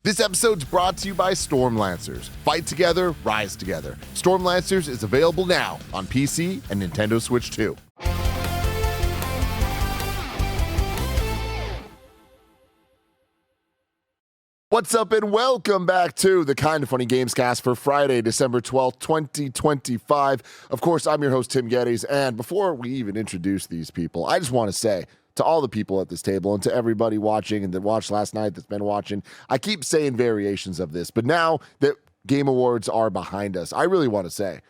This episode's brought to you by Stormlancers. Fight together, rise together. Stormlancers is available now on PC and Nintendo Switch 2. What's up and welcome back to the Kinda Funny Gamescast for Friday, December 12th, 2025. Of course, I'm your host, Tim Geddes, and before we even introduce these people, I just want to say to all the people at this table and to everybody watching and that watched last night that's been watching, I keep saying variations of this, but now that Game Awards are behind us, I really want to say,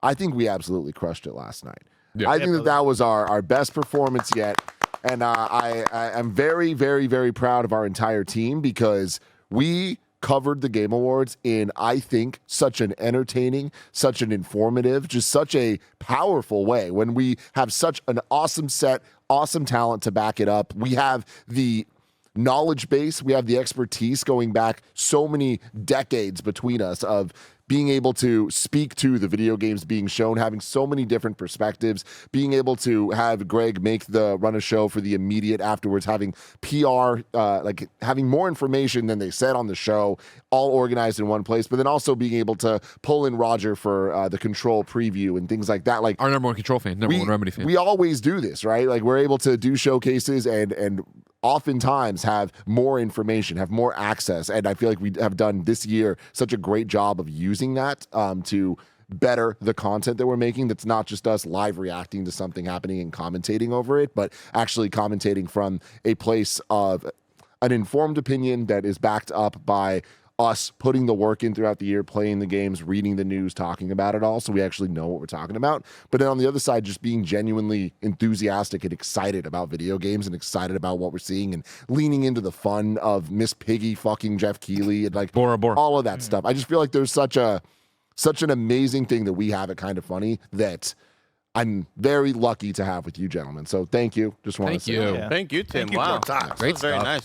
I think we absolutely crushed it last night. Yeah. I think that was our best performance yet, and I am very, very, very proud of our entire team because we covered the Game Awards in, I think, such an entertaining, such an informative, just such a powerful way. When we have such an awesome set, awesome talent to back it up, we have the knowledge base, we have the expertise going back so many decades between us of being able to speak to the video games being shown, having so many different perspectives, being able to have Greg run a show for the immediate afterwards, having PR, like having more information than they said on the show, all organized in one place, but then also being able to pull in Roger for the Control preview and things like that. Like our number one Control fan, number one Remedy fan. We always do this, right? Like we're able to do showcases and oftentimes have more information, have more access. And I feel like we have done this year such a great job of using that to better the content that we're making. That's not just us live reacting to something happening and commentating over it, but actually commentating from a place of an informed opinion that is backed up by us putting the work in throughout the year, playing the games, reading the news, talking about it all, so we actually know what we're talking about. But then on the other side, just being genuinely enthusiastic and excited about video games and excited about what we're seeing and leaning into the fun of Miss Piggy fucking Jeff Keighley and like Bora Bora. All of that stuff. I just feel like there's such an amazing thing that we have at Kinda Funny that I'm very lucky to have with you gentlemen. So thank you. Just want to say Yeah. Thank you, Tim. Wow. Great Very stuff. nice.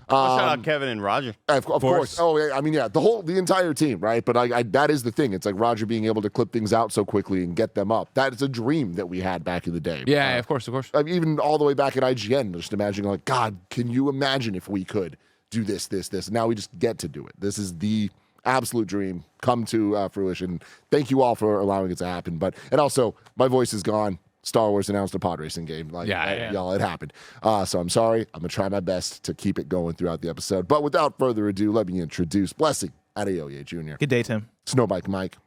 Shout out Kevin and Roger. Of course. Oh, yeah. I mean, yeah, the entire team, right? But I that is the thing. It's like Roger being able to clip things out so quickly and get them up. That is a dream that we had back in the day. Yeah, of course. I mean, even all the way back at IGN, just imagining like, God, can you imagine if we could do this? Now we just get to do it. This is the absolute dream come to fruition. Thank you all for allowing it to happen. And also, my voice is gone. Star Wars announced a pod racing game. Y'all, it happened. So I'm sorry. I'm going to try my best to keep it going throughout the episode. But without further ado, let me introduce Blessing Adeoye Jr. Good day, Tim. Snowbike Mike.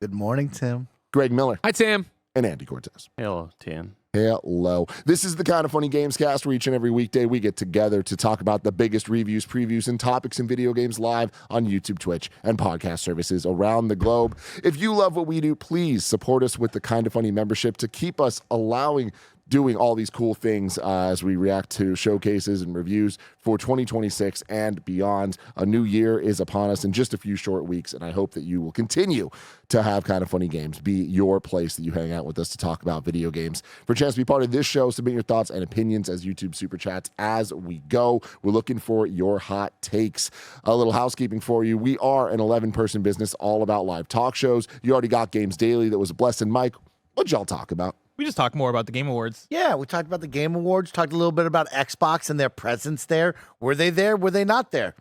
Good morning, Tim. Greg Miller. Hi, Tim. And Andy Cortez. Hello, Tim. Hello. This is the Kinda Funny Gamescast where each and every weekday we get together to talk about the biggest reviews, previews, and topics in video games live on YouTube, Twitch, and podcast services around the globe. If you love what we do, please support us with the Kinda Funny membership to keep us doing all these cool things as we react to showcases and reviews for 2026 and beyond. A new year is upon us in just a few short weeks, and I hope that you will continue to have Kinda Funny Games be your place that you hang out with us to talk about video games. For a chance to be part of this show, submit your thoughts and opinions as YouTube Super Chats as we go. We're looking for your hot takes. A little housekeeping for you. We are an 11-person business all about live talk shows. You already got Games Daily that was a blessing. Mike, what'd y'all talk about? We just talked more about the Game Awards. Yeah, we talked about the Game Awards, talked a little bit about Xbox and their presence there. Were they there? Were they not there?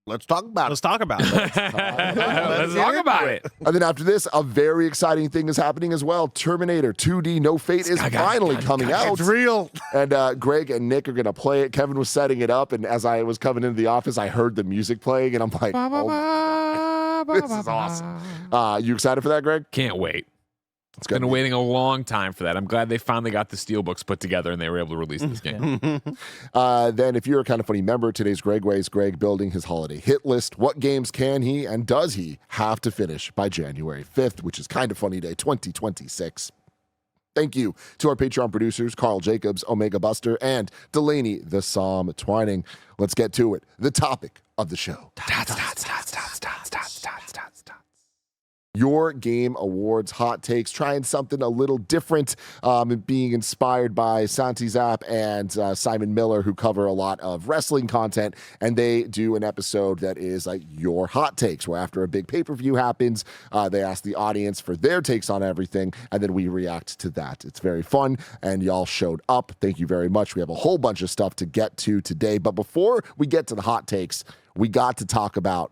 Let's talk about Let's talk about it. Let's talk about it. And then after this, a very exciting thing is happening as well. Terminator 2D No Fate is finally coming out. It's real. And Greg and Nick are going to play it. Kevin was setting it up, and as I was coming into the office, I heard the music playing, and I'm like, this is awesome. You excited for that, Greg? Can't wait. It's Been waiting a long time for that. I'm glad they finally got the steelbooks put together and they were able to release this game. Then if you're a Kinda Funny member, today's Greg Ways, Greg building his holiday hit list. What games can he and does he have to finish by January 5th, which is Kinda Funny Day 2026. Thank you to our Patreon producers, Carl Jacobs, Omega Buster, and Delaney the Psalm Twining. Let's get to it. The topic of the show. your Game Awards hot takes, trying something a little different, being inspired by Santi Zap and Simon Miller, who cover a lot of wrestling content, and they do an episode that is like your hot takes, where after a big pay-per-view happens, they ask the audience for their takes on everything, and then we react to that. It's very fun, and y'all showed up. Thank you very much. We have a whole bunch of stuff to get to today, but before we get to the hot takes, we got to talk about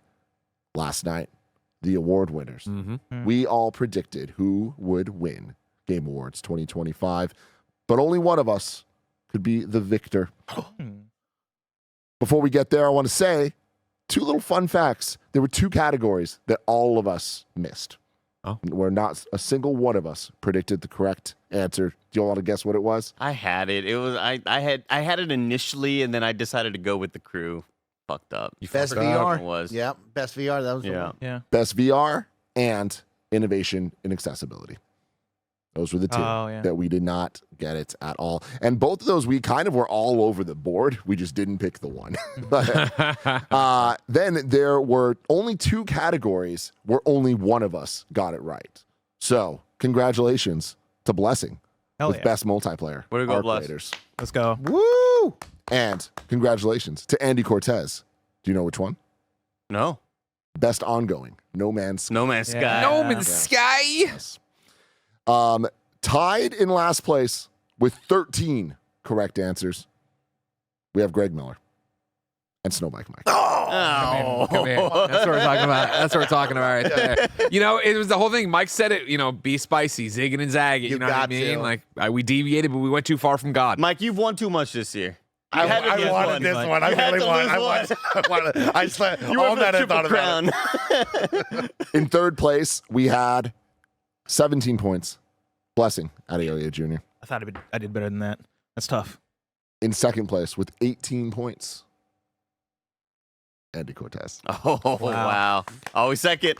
last night. The award winners. We all predicted who would win Game Awards 2025, but only one of us could be the victor. Before we get there, I want to say 2 little fun facts. There were 2 categories that all of us missed. Where not a single one of us predicted the correct answer. Do you want to guess what it was? I had it. It was I had it initially, and then I decided to go with the crew. Fucked up. Best forgot VR. what it was. Yeah, best VR. That was the Yeah. one. Yeah. Best VR and innovation in accessibility. Those were the 2 that we did not get it at all. And both of those, we kind of were all over the board. We just didn't pick the one. Then there were only 2 categories where only one of us got it right. So congratulations to Blessing Hell with yeah. Best Multiplayer. Way to go, Arc Bless. Raiders. Let's go. Woo! And congratulations to Andy Cortez. Do you know which one? No. Best ongoing. No Man's Sky. No Man's Yeah. Sky. No Man's Sky. Yes. Tied in last place with 13 correct answers, we have Greg Miller and Snowbike Mike. Oh. Come here. That's what we're talking about. That's what we're talking about right there. You know, it was the whole thing. Mike said it, be spicy, zigging and zagging. You know what I got mean? to. Like, we deviated, but we went too far from God. Mike, you've won too much this year. I had to lose wanted one. this one. I You had really to wanted. lose I one. wanted. I slept You all went for night. the I thought triple about crown. In third place, we had 17 points. Blessing, Adeoye Jr. I thought I did better than that. That's tough. In second place with 18 points, Andy Cortez. Oh, wow. Always second.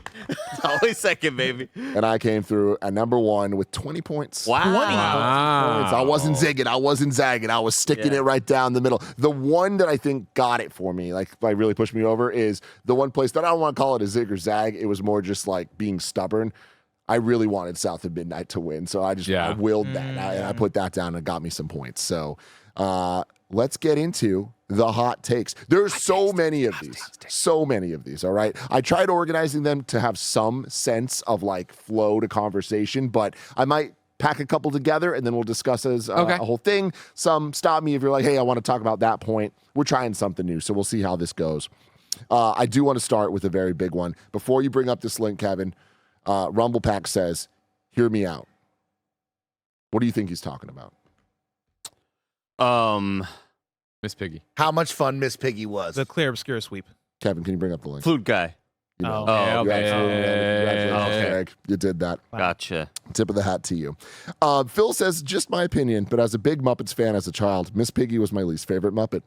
Always second, baby. And I came through at number 1 with 20 points. Wow. Points. I wasn't zigging. I wasn't zagging. I was sticking Yeah. it right down the middle. The one that I think got it for me, like really pushed me over, is the one place that I don't want to call it a zig or zag. It was more just like being stubborn. I really wanted South of Midnight to win, so I willed that, and I put that down and it got me some points. So let's get into the hot takes. There's so many of these, all right? I tried organizing them to have some sense of like flow to conversation, but I might pack a couple together and then we'll discuss as a whole thing. Some stop me if you're like, hey, I want to talk about that point. We're trying something new, so we'll see how this goes. I do want to start with a very big one. Before you bring up this link, Kevin, Rumble Pack says, hear me out. What do you think he's talking about? Miss Piggy. How much fun Miss Piggy was. The clear obscure sweep. Kevin, can you bring up the link? Flute guy. You know. Oh, yeah, You're okay. absolutely right. Congratulations, Okay. Greg. You did that. Gotcha. Tip of the hat to you. Phil says, just my opinion, but as a big Muppets fan as a child, Miss Piggy was my least favorite Muppet.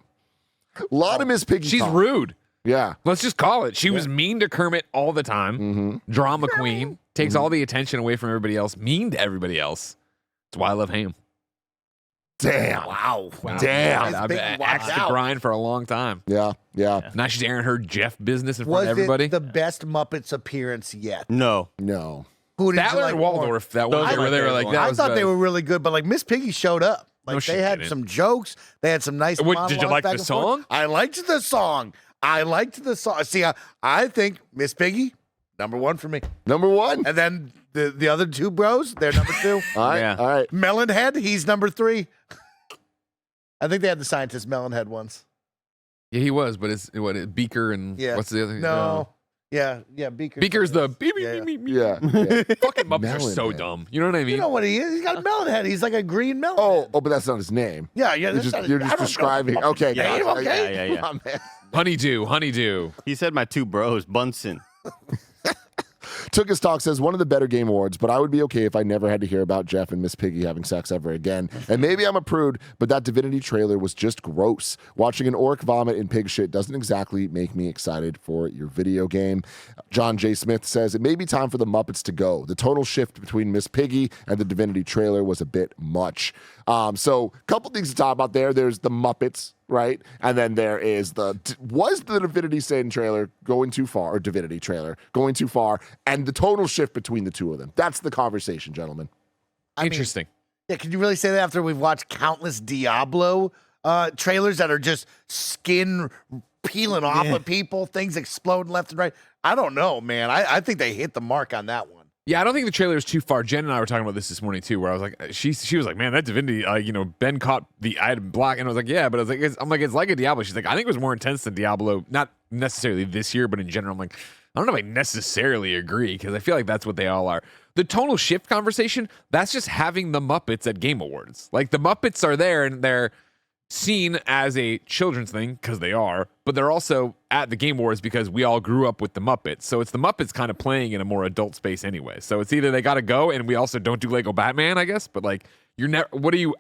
A lot of Miss Piggy She's talk. rude. Yeah. Let's just call it. She was mean to Kermit all the time. Drama queen. Takes all the attention away from everybody else. Mean to everybody else. That's why I love Ham. Damn. Wow. Damn. Miss I've Piggy been walked axed to out. grind for a long time. Yeah. Now she's airing her Jeff business in front Was of everybody. it the best Muppets appearance yet? No. No. Who did you Statler like and more? Waldorf, that Those one are where my they were favorite like, ones. that I was thought they were really good, but like Miss Piggy showed up. Like No, she they had didn't. some jokes. They had some nice. What, did you monologues like back the and forth. song? I liked the song. See, I think Miss Piggy, number 1 for me. Number 1. And then the other 2 bros, they're number 2. All right. Yeah. All right. Melonhead, he's number 3. I think they had the scientist Melonhead once. Yeah, he was, but it's Beaker and Yeah. what's the other? No. Yeah, Beaker. Beaker's the beep, Yeah, beep, beep, beep. Yeah. Fucking Muppets are so Melonhead. dumb. You know what I mean? You know what he is? He's got a melon head. He's like a green melon. Oh, but that's not his name. yeah. You're That's just, not- you're I just don't know. describing. Okay. Yeah, gotcha. okay. Yeah. My man. Honeydew. He said my 2 bros, Bunsen. Took His Talk says, one of the better Game Awards, but I would be okay if I never had to hear about Jeff and Miss Piggy having sex ever again. And maybe I'm a prude, but that Divinity trailer was just gross. Watching an orc vomit in pig shit doesn't exactly make me excited for your video game. John J. Smith says, it may be time for the Muppets to go. The total shift between Miss Piggy and the Divinity trailer was a bit much. So a couple things to talk about there. There's the Muppets right? And then there is was the Divinity Sin trailer going too far, or Divinity trailer going too far, and the tonal shift between the two of them. That's the conversation, gentlemen. Interesting. Yeah, can you really say that after we've watched countless Diablo trailers that are just skin peeling off of people, things exploding left and right? I don't know, man. I think they hit the mark on that one. Yeah, I don't think the trailer is too far. Jen and I were talking about this morning too, where I was like, she was like, man, that Divinity, Ben caught the item black, and I was like, yeah, but I was like, it's like a Diablo. She's like, I think it was more intense than Diablo, not necessarily this year, but in general. I'm like, I don't know if I necessarily agree, because I feel like that's what they all are. The tonal shift conversation, that's just having the Muppets at Game Awards. Like, the Muppets are there, and they're seen as a children's thing, because they are, but they're also at the Game Awards because we all grew up with the Muppets. So it's the Muppets kind of playing in a more adult space anyway. So it's either they got to go, and we also don't do Lego Batman, I guess, but like, you're never,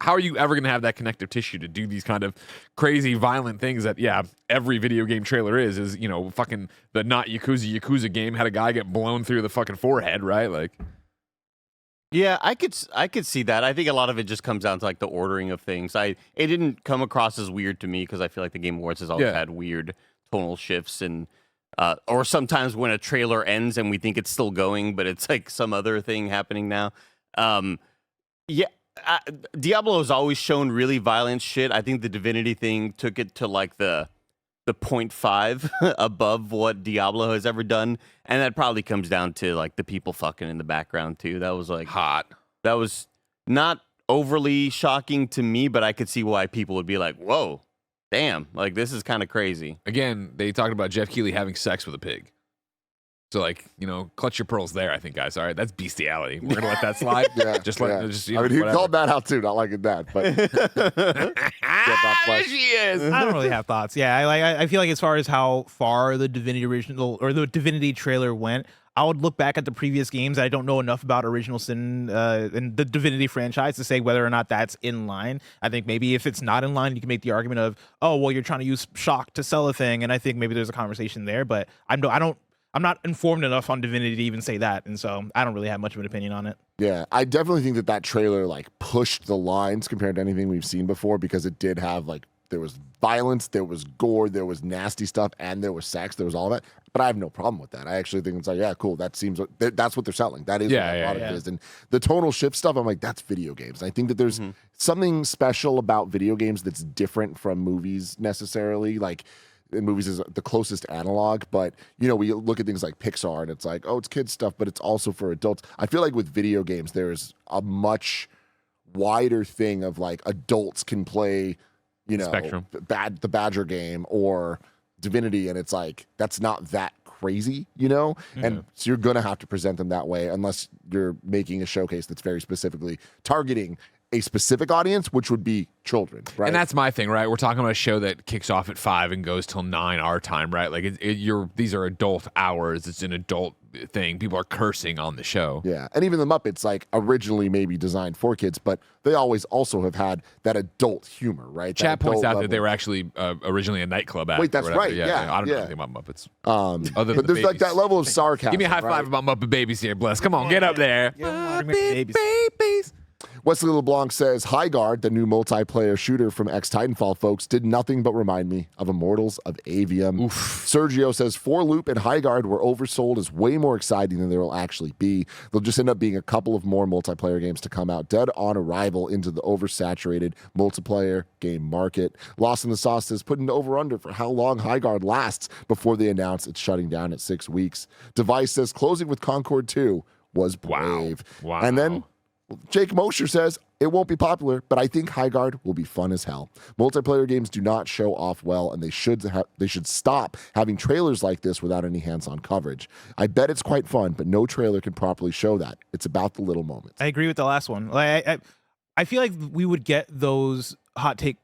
how are you ever going to have that connective tissue to do these kind of crazy violent things that, yeah, every video game trailer is, fucking the not Yakuza game had a guy get blown through the fucking forehead, right? Like, Yeah, I could see that. I think a lot of it just comes down to like the ordering of things. It didn't come across as weird to me because I feel like the Game Awards has always had weird tonal shifts, and or sometimes when a trailer ends and we think it's still going, but it's like some other thing happening now. Diablo has always shown really violent shit. I think the Divinity thing took it to like the 0.5 above what Diablo has ever done, and that probably comes down to like the people fucking in the background too. That was like hot. That was not overly shocking to me, but I could see why people would be like, "Whoa, damn! Like this is kind of crazy." Again, they talked about Jeff Keighley having sex with a pig. So, like, clutch your pearls there, I think, guys. All right, that's bestiality. We're gonna let that slide. Just I mean, he called that out too, not like that, but there she is. I don't really have thoughts. Yeah, I feel like as far as how far the Divinity original or the Divinity trailer went, I would look back at the previous games. I don't know enough about Original Sin and the Divinity franchise to say whether or not that's in line. I think maybe if it's not in line, you can make the argument of, oh, well, you're trying to use shock to sell a thing, and I think maybe there's a conversation there. But I'm not informed enough on Divinity to even say that, and so I don't really have much of an opinion on it. Yeah, I definitely think that trailer like pushed the lines compared to anything we've seen before, because it did have like, there was violence, there was gore, there was nasty stuff, and there was sex, there was all that. But I have no problem with that. I actually think it's like, yeah, cool. That seems that's what they're selling. That is what that product is. And the tonal shift stuff, I'm like, that's video games. And I think that there's something special about video games that's different from movies necessarily. Like, in movies is the closest analog, but we look at things like Pixar and it's like, oh, it's kids stuff, but it's also for adults. I feel like with video games there's a much wider thing of like adults can play, Spectrum, the Badger game or Divinity, and it's like that's not that crazy, and so you're gonna have to present them that way unless you're making a showcase that's very specifically targeting a specific audience, which would be children, right? And that's my thing, right? We're talking about a show that kicks off at 5 and goes till 9 our time, right? Like these are adult hours. It's an adult thing. People are cursing on the show. Yeah, and even the Muppets, like originally maybe designed for kids, but they always also have had that adult humor, right? Chat points out that they were actually originally a nightclub act. Wait, that's right. Yeah, I don't know anything about Muppets. But there's like that level of sarcasm. Give me a high five about Muppet Babies here, Bless. Come on, get up there. Muppet Babies. Wesley LeBlanc says, Highguard, the new multiplayer shooter from ex-Titanfall folks, did nothing but remind me of Immortals of Avium. Oof. Sergio says, 4-Loop and Highguard were oversold as way more exciting than they will actually be. They'll just end up being a couple of more multiplayer games to come out, dead on arrival into the oversaturated multiplayer game market. Lost in the Sauce says, put an over-under for how long Highguard lasts before they announce it's shutting down at 6 weeks. Device says, closing with Concord 2 was brave. Wow. And then Jake Mosher says, it won't be popular, but I think Highguard will be fun as hell. Multiplayer games do not show off well, and they should stop having trailers like this without any hands-on coverage. I bet it's quite fun, but no trailer can properly show that. It's about the little moments. I agree with the last one. Like, I feel like we would get those hot take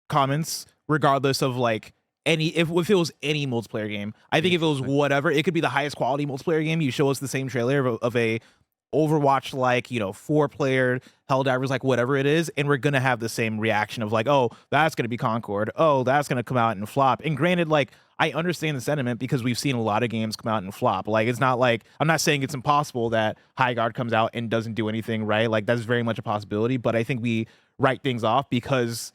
comments regardless of like if it was any multiplayer game. I think if it was whatever, it could be the highest quality multiplayer game. You show us the same trailer of a Overwatch, like 4-player Helldivers, like whatever it is, and we're gonna have the same reaction of like, oh, that's gonna be Concord, oh, that's gonna come out and flop. And granted, like, I understand the sentiment because we've seen a lot of games come out and flop. Like, it's not like, I'm not saying it's impossible that Highguard comes out and doesn't do anything right. Like, that's very much a possibility, but I think we write things off because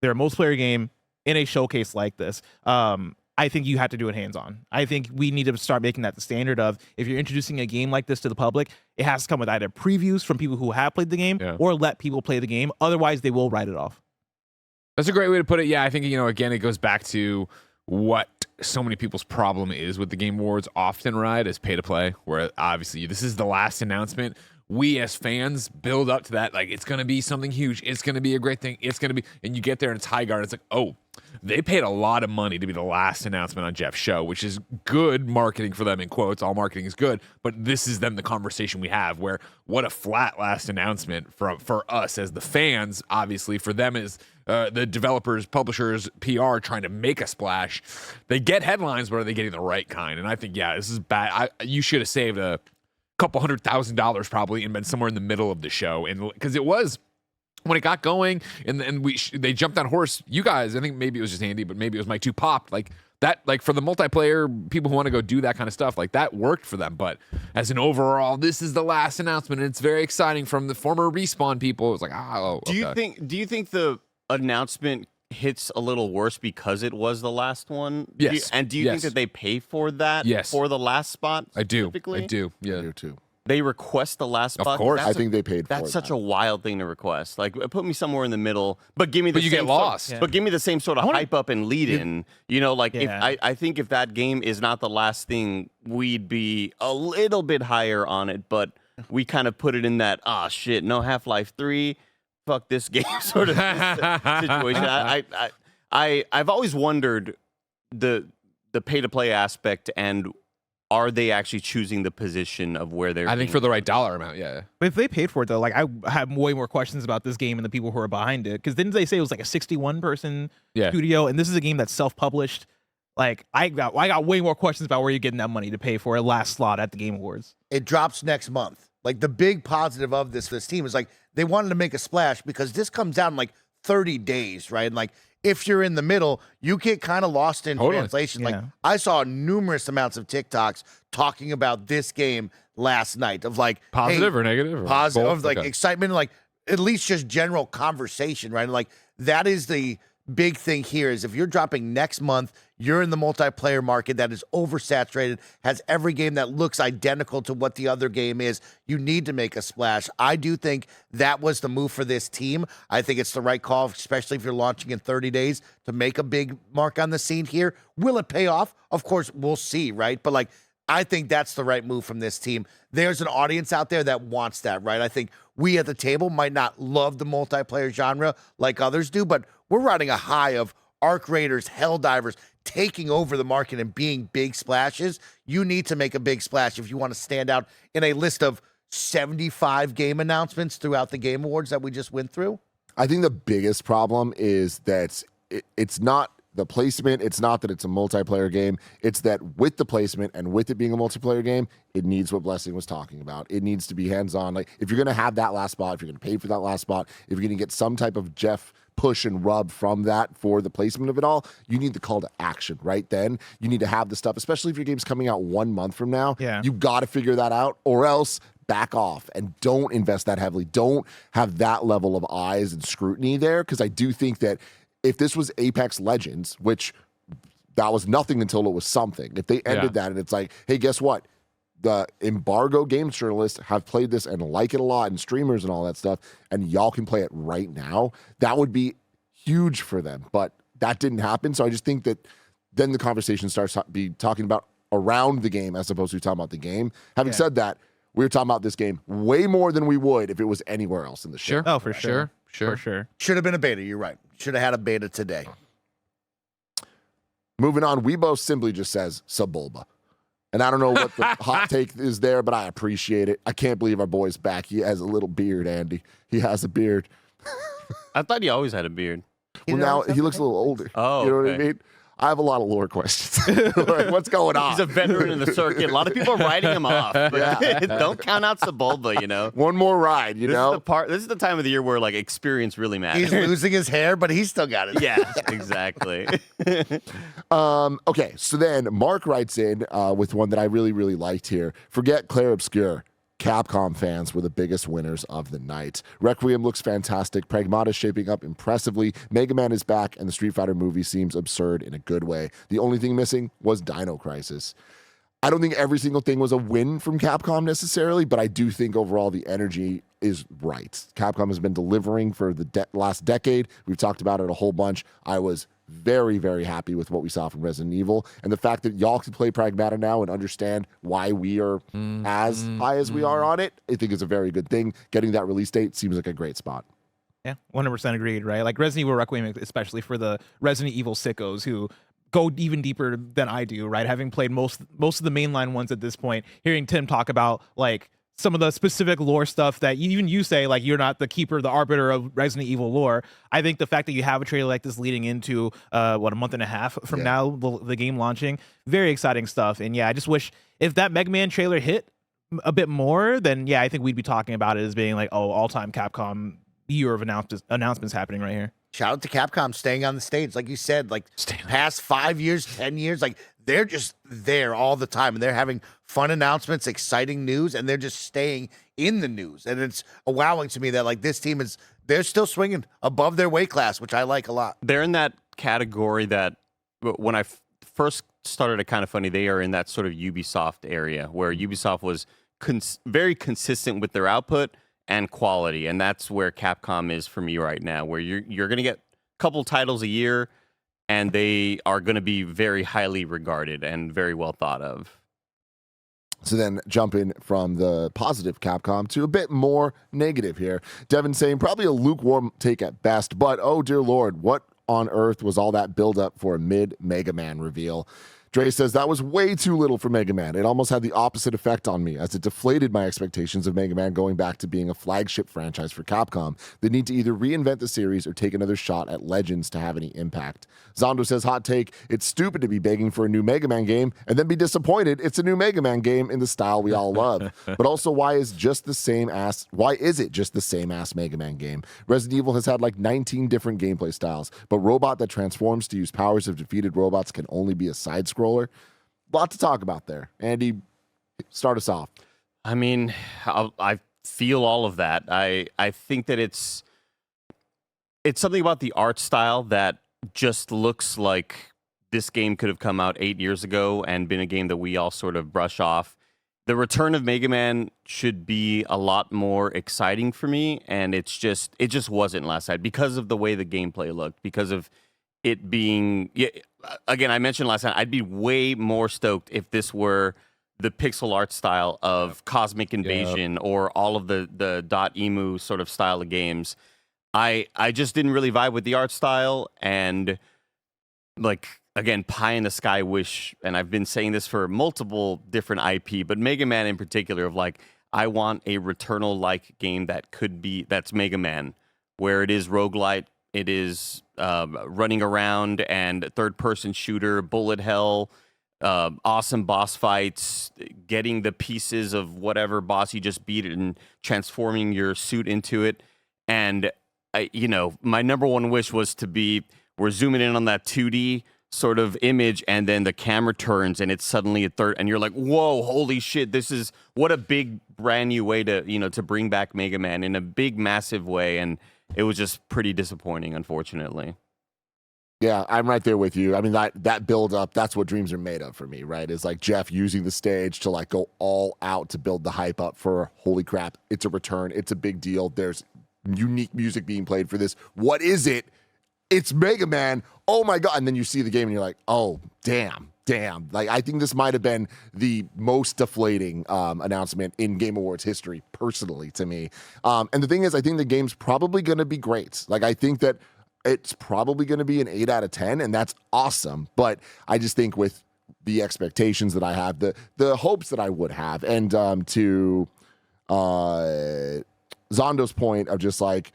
they're a multiplayer game. in a showcase like this. I think you have to do it hands-on. I think we need to start making that the standard of, if you're introducing a game like this to the public, it has to come with either previews from people who have played the game or let people play the game. Otherwise, they will write it off. That's a great way to put it. Yeah, I think, again, it goes back to what so many people's problem is with the Game Awards often, right, is pay to play, where obviously this is the last announcement. We as fans build up to that, like, it's going to be something huge. It's going to be a great thing. It's going to be, and you get there and it's high guard. It's like, oh, they paid a lot of money to be the last announcement on Jeff's show, which is good marketing for them, in quotes. All marketing is good, but this is then the conversation we have, where what a flat last announcement for us as the fans. Obviously, for them is the developers, publishers, PR trying to make a splash. They get headlines, but are they getting the right kind? And I think, this is bad. You should have saved a couple $100,000 probably and been somewhere in the middle of the show, and because it was when it got going and they jumped on horse. You guys, I think maybe it was just Andy, but maybe it was Mike too, popped like that, like for the multiplayer people who want to go do that kind of stuff, like that worked for them. But as an overall, this is the last announcement and it's very exciting from the former Respawn people. It was like, do you think the announcement hits a little worse because it was the last one? Yes. Do you think that they pay for that? Yes. For the last spot? I do. Yeah. I do too. They request the last spot. Of course. I think they paid for it. That's such a wild thing to request. Like, put me somewhere in the middle, but give me the you same get lost. But give me the same sort of hype up and lead in. If I think if that game is not the last thing, we'd be a little bit higher on it, but we kind of put it in that, shit, no Half-Life 3, fuck this game sort of situation. I've always wondered the pay to play aspect, and are they actually choosing the position of where they're? I think for the right dollar amount, yeah. But if they paid for it though, like I have way more questions about this game and the people who are behind it. Because didn't they say it was like a 61-person studio, and this is a game that's self-published? Like I got way more questions about where you're getting that money to pay for a last slot at the Game Awards. It drops next month. Like the big positive of this team is like they wanted to make a splash because this comes out in like 30 days, right? And like if you're in the middle, you get kind of lost in translation. Yeah. Like I saw numerous amounts of TikToks talking about this game last night of like positive or negative, or positive, both? of like excitement, like at least just general conversation, right? And like that is the big thing here is if you're dropping next month, you're in the multiplayer market that is oversaturated, has every game that looks identical to what the other game is. You need to make a splash. I do think that was the move for this team. I think it's the right call, especially if you're launching in 30 days to make a big mark on the scene here. Will it pay off? Of course, we'll see, right? But like, I think that's the right move from this team. There's an audience out there that wants that, right? I think we at the table might not love the multiplayer genre like others do, but we're riding a high of Arc Raiders, Helldivers taking over the market and being big splashes. You need to make a big splash if you want to stand out in a list of 75 game announcements throughout the Game Awards that we just went through. I think the biggest problem is that it's not the placement. It's not that it's a multiplayer game. It's that with the placement and with it being a multiplayer game, it needs what Blessing was talking about. It needs to be hands-on. Like if you're going to have that last spot, if you're going to pay for that last spot, if you're going to get some type of Jeff push and rub from that for the placement of it all, you need the call to action right then. You need to have the stuff, especially if your game's coming out 1 month from now. Yeah. You got to figure that out, or else back off and don't invest that heavily. Don't have that level of eyes and scrutiny there, because I do think that if this was Apex Legends, which that was nothing until it was something, if they ended that and it's like, hey, guess what? The embargo games journalists have played this and like it a lot, and streamers and all that stuff, and y'all can play it right now, that would be huge for them. But that didn't happen. So I just think that then the conversation starts to be talking about around the game as opposed to talking about the game. Having said that, we were talking about this game way more than we would if it was anywhere else in the show. Sure. Oh, for sure. For sure. Should have been a beta. You're right. Should have had a beta today. Moving on, Weibo simply just says Sebulba. And I don't know what the hot take is there, but I appreciate it. I can't believe our boy's back. He has a little beard, Andy. He has a beard. I thought he always had a beard. Well, now he looks a little older. Oh, you know what I okay. mean? I have a lot of lore questions. Like, what's going on? He's a veteran in the circuit. A lot of people are writing him off. But don't count out Sebulba, you know? One more ride, you know? This is the time of the year where like experience really matters. He's losing his hair, but he's still got it. Yeah, exactly. Okay, so then Mark writes in with one that I really, really liked here. Forget Claire Obscure. Capcom fans were the biggest winners of the night. Requiem looks fantastic. Pragmata is shaping up impressively. Mega Man is back, and the Street Fighter movie seems absurd in a good way. The only thing missing was Dino Crisis. I don't think every single thing was a win from Capcom necessarily, but I do think overall the energy is right. Capcom has been delivering for the last decade. We've talked about it a whole bunch. I was very, very happy with what we saw from Resident Evil. And the fact that y'all can play Pragmata now and understand why we are as high as we are on it, I think is a very good thing. Getting that release date seems like a great spot. Yeah, 100% agreed, right? Like Resident Evil Requiem, especially for the Resident Evil sickos who go even deeper than I do, right? Having played most of the mainline ones at this point, hearing Tim talk about like some of the specific lore stuff that even you say, like, you're not the keeper, the arbiter of Resident Evil lore. I think the fact that you have a trailer like this leading into, a month and a half from now, the game launching, very exciting stuff. And yeah, I just wish if that Mega Man trailer hit a bit more, then yeah, I think we'd be talking about it as being like, oh, all-time Capcom year of announcements happening right here. Shout out to Capcom staying on the stage. Like you said, like past 5 years, 10 years, like they're just there all the time and they're having fun announcements, exciting news, and they're just staying in the news. And it's wowing to me that like this team they're still swinging above their weight class, which I like a lot. They're in that category that when I first started at Kind of Funny, they are in that sort of Ubisoft area where Ubisoft was very consistent with their output and quality, and that's where Capcom is for me right now, where you're going to get a couple titles a year, and they are going to be very highly regarded and very well thought of. So then jumping from the positive Capcom to a bit more negative here. Devin saying probably a lukewarm take at best, but oh dear Lord, what on earth was all that build up for a mid-Mega Man reveal? Dre says, that was way too little for Mega Man. It almost had the opposite effect on me, as it deflated my expectations of Mega Man going back to being a flagship franchise for Capcom. They need to either reinvent the series or take another shot at Legends to have any impact. Zondo says, hot take, it's stupid to be begging for a new Mega Man game and then be disappointed it's a new Mega Man game in the style we all love. But also, why is it just the same ass Mega Man game? Resident Evil has had like 19 different gameplay styles, but robot that transforms to use powers of defeated robots can only be a side-scroller. Lot to talk about there. Andy, start us off. I mean, I feel all of that. I think that it's something about the art style that just looks like this game could have come out 8 years ago and been a game that we all sort of brush off. The return of Mega Man should be a lot more exciting for me, and it just wasn't last night because of the way the gameplay looked, because of it being, again, I mentioned last night, I'd be way more stoked if this were the pixel art style of Cosmic Invasion or all of the .emu sort of style of games. I just didn't really vibe with the art style, and like, again, pie in the sky wish, and I've been saying this for multiple different IP, but Mega Man in particular, of like, I want a Returnal-like game that's Mega Man, where it is roguelite, it is running around and third-person shooter, bullet hell, awesome boss fights, getting the pieces of whatever boss you just beat and transforming your suit into it. And, my number one wish was we're zooming in on that 2D sort of image, and then the camera turns and it's suddenly a third, and you're like, whoa, holy shit, this is what a big brand new way to bring back Mega Man in a big, massive way. And it was just pretty disappointing, unfortunately. Yeah, I'm right there with you. I mean, that build up, that's what dreams are made of for me, right? Is like Jeff using the stage to like go all out to build the hype up for, holy crap, it's a return. It's a big deal. There's unique music being played for this. What is it? It's Mega Man. Oh my God. And then you see the game and you're like, oh, damn. Like, I think this might have been the most deflating announcement in Game Awards history, personally, to me. And the thing is, I think the game's probably going to be great. Like, I think that it's probably going to be an 8 out of 10, and that's awesome. But I just think with the expectations that I have, the hopes that I would have, and to Zondo's point of just like,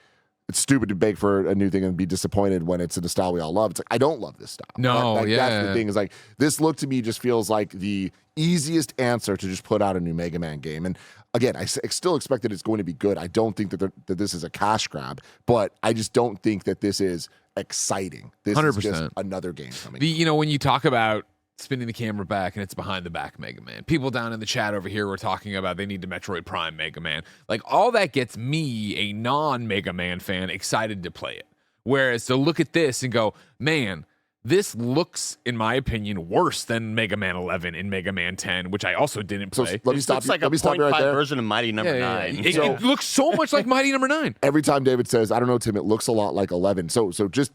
it's stupid to beg for a new thing and be disappointed when it's in the style we all love. It's like, I don't love this style. No, that's the thing, is like, this look to me just feels like the easiest answer to just put out a new Mega Man game. And again, I still expect that it's going to be good. I don't think that this is a cash grab, but I just don't think that this is exciting. This 100%. Is just another game coming. When you talk about spinning the camera back and it's behind the back Mega Man. People down in the chat over here were talking about they need to Metroid Prime Mega Man. Like, all that gets me, a non-Mega Man fan, excited to play it. Whereas to look at this and go, man, this looks, in my opinion, worse than Mega Man 11 and Mega Man 10, which I also didn't So play. let me It stop looks you. like Let a me stop you right 0.5 there. version of Mighty Number 9. It looks so much like Mighty Number 9. Every time David says, I don't know, Tim, it looks a lot like 11. So just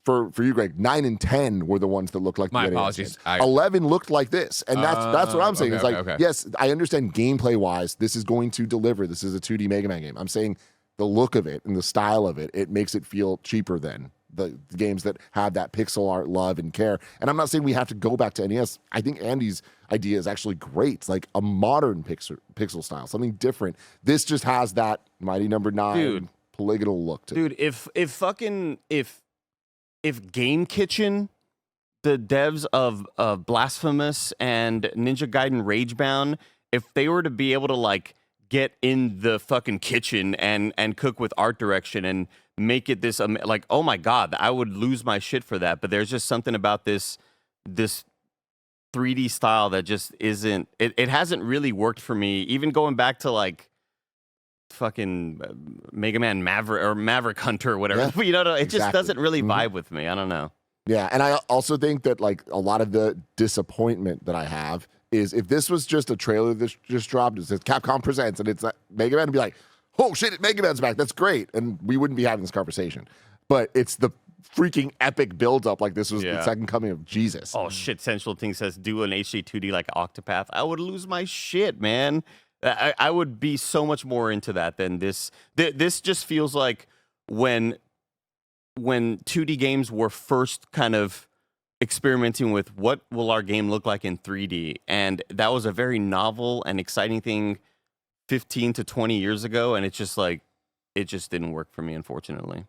for you, Greg, 9 and 10 were the ones that looked like My the NES apologies. games. 11 looked like this. And that's what I'm saying. Okay, It's like, okay. yes, I understand gameplay-wise, this is going to deliver. This is a 2D Mega Man game. I'm saying the look of it and the style of it, it makes it feel cheaper than the games that have that pixel art love and care. And I'm not saying we have to go back to NES. I think Andy's idea is actually great. It's like a modern pixel style, something different. This just has that Mighty Number 9 polygonal look to it. Dude, if Game Kitchen, the devs of Blasphemous and Ninja Gaiden Ragebound, if they were to be able to like get in the fucking kitchen and cook with art direction and make it this like, oh my god, I would lose my shit for that. But there's just something about this 3D style that just isn't. It hasn't really worked for me. Even going back to like fucking Mega Man Maverick or Maverick Hunter or whatever. Yeah, You know, it just exactly. doesn't really vibe with me. I don't know. Yeah, and I also think that like a lot of the disappointment that I have is if this was just a trailer that just dropped, it says Capcom Presents, and it's Mega Man, to be like, oh shit, Mega Man's back, that's great, and we wouldn't be having this conversation. But it's the freaking epic build-up, like this was the second coming of Jesus. Oh shit! Central Thing says do an HD 2D like Octopath. I would lose my shit, man. I would be so much more into that than this. This just feels like when 2D games were first kind of experimenting with what will our game look like in 3D, and that was a very novel and exciting thing 15 to 20 years ago, and it's just like it just didn't work for me, unfortunately.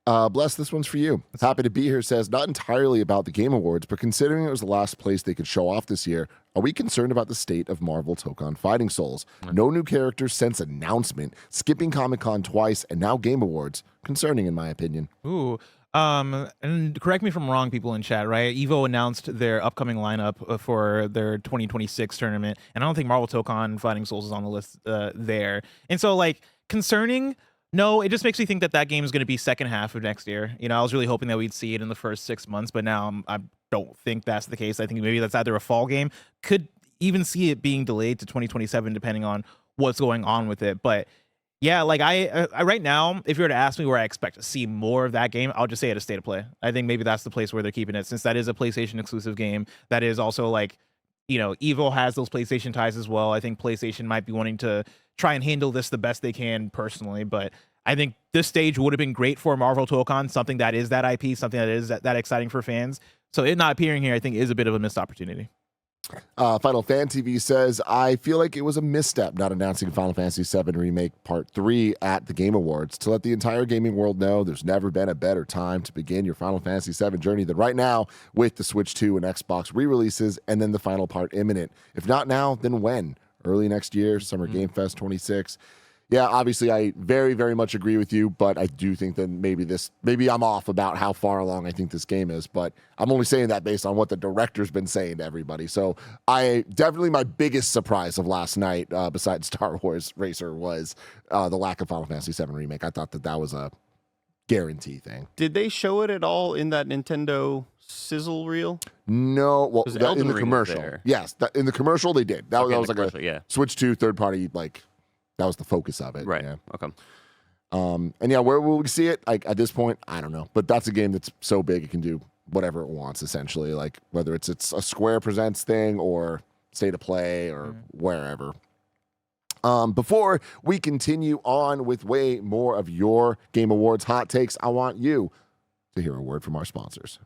Bless, this one's for you. Happy to be here says, not entirely about the Game Awards, but considering it was the last place they could show off this year, are we concerned about the state of Marvel Tokon Fighting Souls? No new characters since announcement, skipping Comic-Con twice, and now Game Awards. Concerning, in my opinion. Ooh. And correct me if I'm wrong, people in chat, right? Evo announced their upcoming lineup for their 2026 tournament, and I don't think Marvel Tokon Fighting Souls is on the list there. And so, like, concerning, no, it just makes me think that game is going to be second half of next year. You know, I was really hoping that we'd see it in the first 6 months, but now I don't think that's the case. I think maybe that's either a fall game. Could even see it being delayed to 2027, depending on what's going on with it. But yeah, like I right now, if you were to ask me where I expect to see more of that game, I'll just say at a state of play. I think maybe that's the place where they're keeping it, since that is a PlayStation exclusive game. That is also like, you know, Evo has those PlayStation ties as well. I think PlayStation might be wanting to try and handle this the best they can personally, but I think this stage would have been great for Marvel Tokon, something that is that IP, something that is that exciting for fans. So it not appearing here, I think, is a bit of a missed opportunity. Final Fan TV says, I feel like it was a misstep not announcing Final Fantasy VII Remake Part 3 at the Game Awards to let the entire gaming world know there's never been a better time to begin your Final Fantasy VII journey than right now with the Switch 2 and Xbox re-releases and then the final part imminent. If not now, then when? Early next year, Summer Game Fest 26. Yeah, obviously, I very, very much agree with you, but I do think that maybe I'm off about how far along I think this game is, but I'm only saying that based on what the director's been saying to everybody. So definitely my biggest surprise of last night, besides Star Wars Racer, was the lack of Final Fantasy VII Remake. I thought that was a guarantee thing. Did they show it at all in that Nintendo sizzle reel? No, well, Because in Elden the Ring was commercial. there. Yes, in the commercial they did. That Okay, was the like commercial, yeah. Switch 2 third party, like that was the focus of it. Right. Yeah. Okay. And yeah, where will we see it? Like at this point, I don't know. But that's a game that's so big it can do whatever it wants, essentially. Like whether it's a Square Presents thing or State of Play or wherever. Before we continue on with way more of your Game Awards hot takes, I want you to hear a word from our sponsors.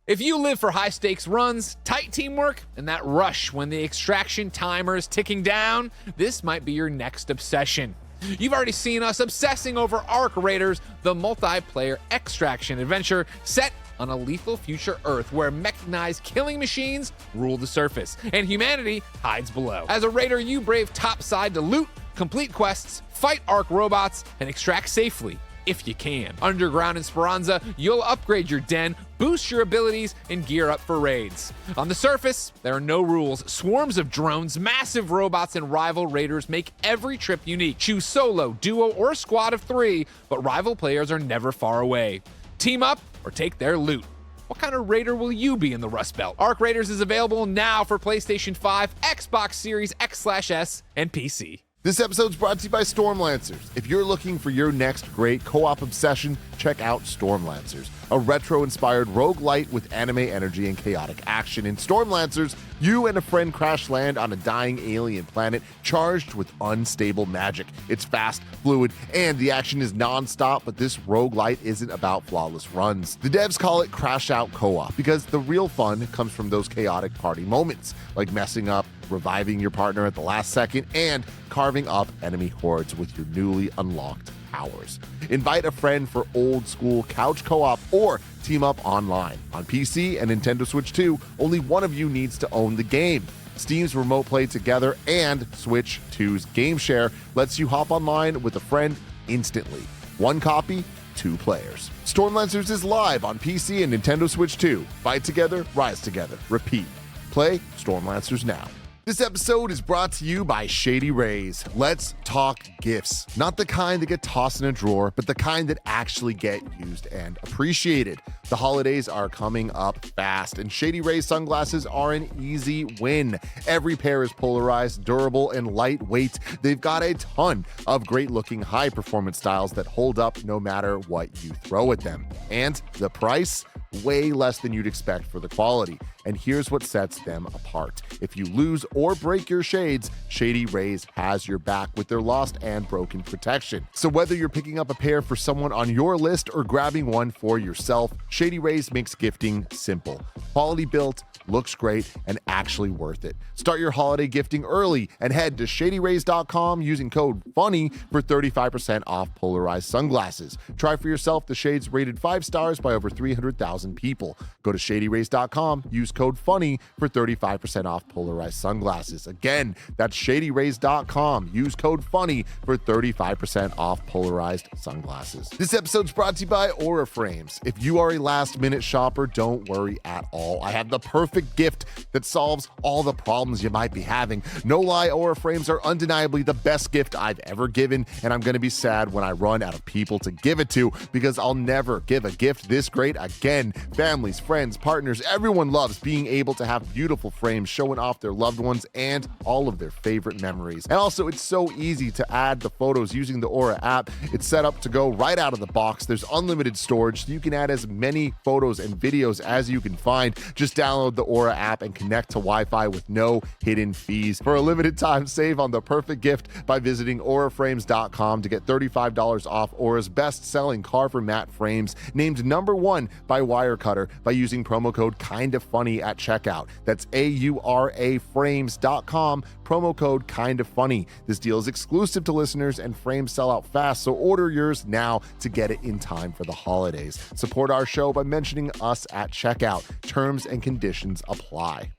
If you live for high stakes runs, tight teamwork, and that rush when the extraction timer is ticking down, this might be your next obsession. You've already seen us obsessing over Arc Raiders, the multiplayer extraction adventure set on a lethal future Earth where mechanized killing machines rule the surface and humanity hides below. As a raider, you brave topside to loot, complete quests, fight Arc robots, and extract safely if you can. Underground in Speranza, you'll upgrade your den, boost your abilities, and gear up for raids. On the surface, there are no rules. Swarms of drones, massive robots, and rival raiders make every trip unique. Choose solo, duo, or a squad of 3, but rival players are never far away. Team up or take their loot. What kind of raider will you be in the Rust Belt? Arc Raiders is available now for PlayStation 5, Xbox Series X/S, and PC. This episode's brought to you by Stormlancers. If you're looking for your next great co-op obsession, check out Stormlancers, a retro-inspired roguelite with anime energy and chaotic action. In Stormlancers, you and a friend crash land on a dying alien planet charged with unstable magic. It's fast, fluid, and the action is non-stop, but this roguelite isn't about flawless runs. The devs call it Crash Out Co-op because the real fun comes from those chaotic party moments, like messing up, reviving your partner at the last second, and carving up enemy hordes with your newly unlocked powers. Invite a friend for old school couch co-op or team up online. On PC and Nintendo Switch 2, only one of you needs to own the game. Steam's Remote Play Together and Switch 2's Game Share lets you hop online with a friend instantly. One copy, 2 players. Stormlancers is live on PC and Nintendo Switch 2. Fight together, rise together. Repeat. Play Stormlancers now. This episode is brought to you by Shady Rays. Let's talk gifts. Not the kind that get tossed in a drawer, but the kind that actually get used and appreciated. The holidays are coming up fast, and Shady Rays sunglasses are an easy win. Every pair is polarized, durable, and lightweight. They've got a ton of great-looking, high-performance styles that hold up no matter what you throw at them. And the price? Way less than you'd expect for the quality. And here's what sets them apart. If you lose or break your shades, Shady Rays has your back with their lost and broken protection. So whether you're picking up a pair for someone on your list or grabbing one for yourself, Shady Rays makes gifting simple. Quality built, looks great, and actually worth it. Start your holiday gifting early and head to shadyrays.com using code FUNNY for 35% off polarized sunglasses. Try for yourself the shades rated 5 stars by over 300,000 people. Go to shadyrays.com, use code FUNNY for 35% off polarized sunglasses. Again, that's shadyrays.com. Use code FUNNY for 35% off polarized sunglasses. This episode's brought to you by Aura Frames. If you are a last-minute shopper, don't worry at all. I have the perfect gift that solves all the problems you might be having. No lie, Aura Frames are undeniably the best gift I've ever given, and I'm going to be sad when I run out of people to give it to because I'll never give a gift this great again. Families, friends, partners, everyone loves being able to have beautiful frames showing off their loved ones and all of their favorite memories. And also, it's so easy to add the photos using the Aura app. It's set up to go right out of the box. There's unlimited storage, so you can add as many photos and videos as you can find. Just download the Aura app and connect to Wi-Fi with no hidden fees. For a limited time, save on the perfect gift by visiting auraframes.com to get $35 off Aura's best-selling Carver matte frames, named #1 by Wirecutter, by using promo code KINDAFUNNY at checkout. That's auraframes.com, promo code KINDAFUNNY. This deal is exclusive to listeners and frames sell out fast, so order yours now to get it in time for the holidays. Support our show by mentioning us at checkout. Terms and conditions apply.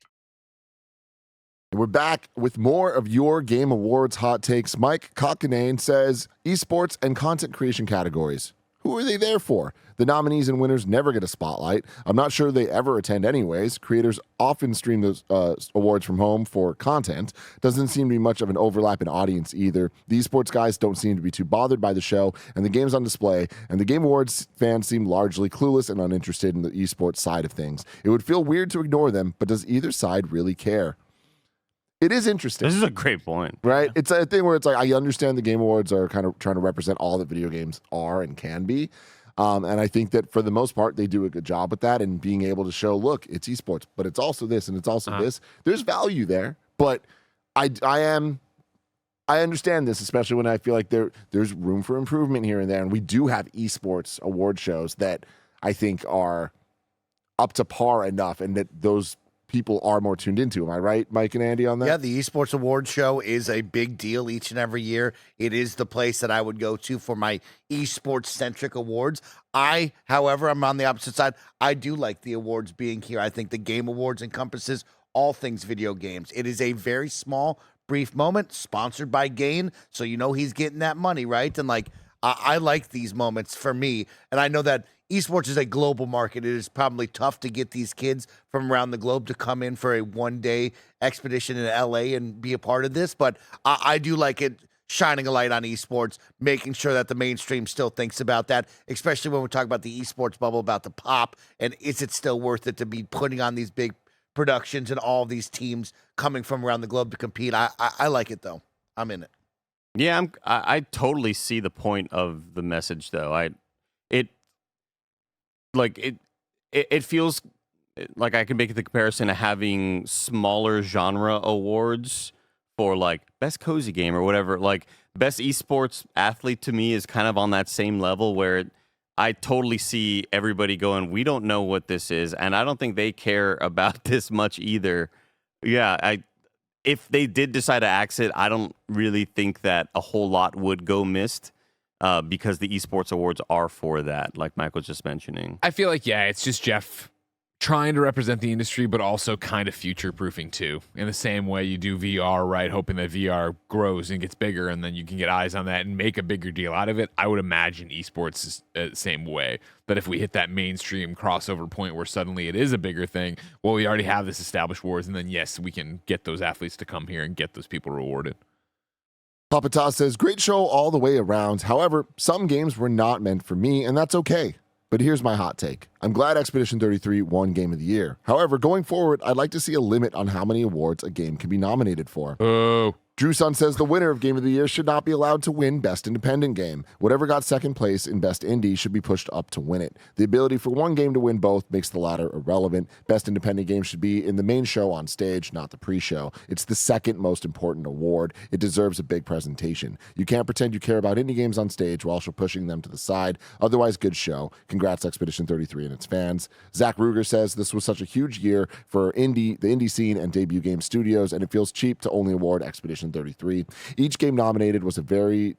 We're back with more of your Game Awards hot takes. Mike Kokanane says, esports and content creation categories. Who are they there for? The nominees and winners never get a spotlight. I'm not sure they ever attend anyways. Creators often stream those awards from home for content. Doesn't seem to be much of an overlap in audience either. The esports guys don't seem to be too bothered by the show and the games on display, and the Game Awards fans seem largely clueless and uninterested in the esports side of things. It would feel weird to ignore them, but does either side really care? It is interesting. This is a great point. Right? It's a thing where it's like, I understand the Game Awards are kind of trying to represent all that video games are and can be. And I think that for the most part, they do a good job with that and being able to show, look, it's esports, but it's also this and it's also this. There's value there, but I understand this, especially when I feel like there's room for improvement here and there. And we do have esports award shows that I think are up to par enough and that those people are more tuned into. Am I right, Mike and Andy, on that? Yeah, the Esports Award Show is a big deal each and every year. It is the place that I would go to for my esports-centric awards. However, I'm on the opposite side. I do like the awards being here. I think the Game Awards encompasses all things video games. It is a very small, brief moment, sponsored by Gain, so you know he's getting that money, right? And like, I like these moments for me. And I know that esports is a global market. It is probably tough to get these kids from around the globe to come in for a one-day expedition in LA and be a part of this. But I do like it shining a light on esports, making sure that the mainstream still thinks about that, especially when we talk about the esports bubble, about the pop, and is it still worth it to be putting on these big productions and all these teams coming from around the globe to compete. I like it, though. I'm in it. Yeah, I totally see the point of the message, though. It feels like I can make the comparison to having smaller genre awards for like best cozy game or whatever. Like best esports athlete to me is kind of on that same level where I totally see everybody going, we don't know what this is, and I don't think they care about this much either. Yeah, if they did decide to axe it, I don't really think that a whole lot would go missed because the esports awards are for that, like Mike was just mentioning. I feel like, yeah, it's just Jeff trying to represent the industry, but also kind of future-proofing too. In the same way you do VR, right? Hoping that VR grows and gets bigger, and then you can get eyes on that and make a bigger deal out of it. I would imagine esports is the same way. That if we hit that mainstream crossover point where suddenly it is a bigger thing, well, we already have this established wars, and then yes, we can get those athletes to come here and get those people rewarded. Papa Taz says, great show all the way around. However, some games were not meant for me, and that's okay. But here's my hot take. I'm glad Expedition 33 won Game of the Year. However, going forward, I'd like to see a limit on how many awards a game can be nominated for. Oh. Drew Sun says the winner of Game of the Year should not be allowed to win Best Independent Game. Whatever got second place in Best Indie should be pushed up to win it. The ability for one game to win both makes the latter irrelevant. Best Independent Game should be in the main show on stage, not the pre-show. It's the second most important award. It deserves a big presentation. You can't pretend you care about indie games on stage while also pushing them to the side. Otherwise, good show. Congrats Expedition 33 and its fans. Zach Ruger says this was such a huge year for the indie scene and debut game studios, and it feels cheap to only award Expedition 33. Each game nominated was a very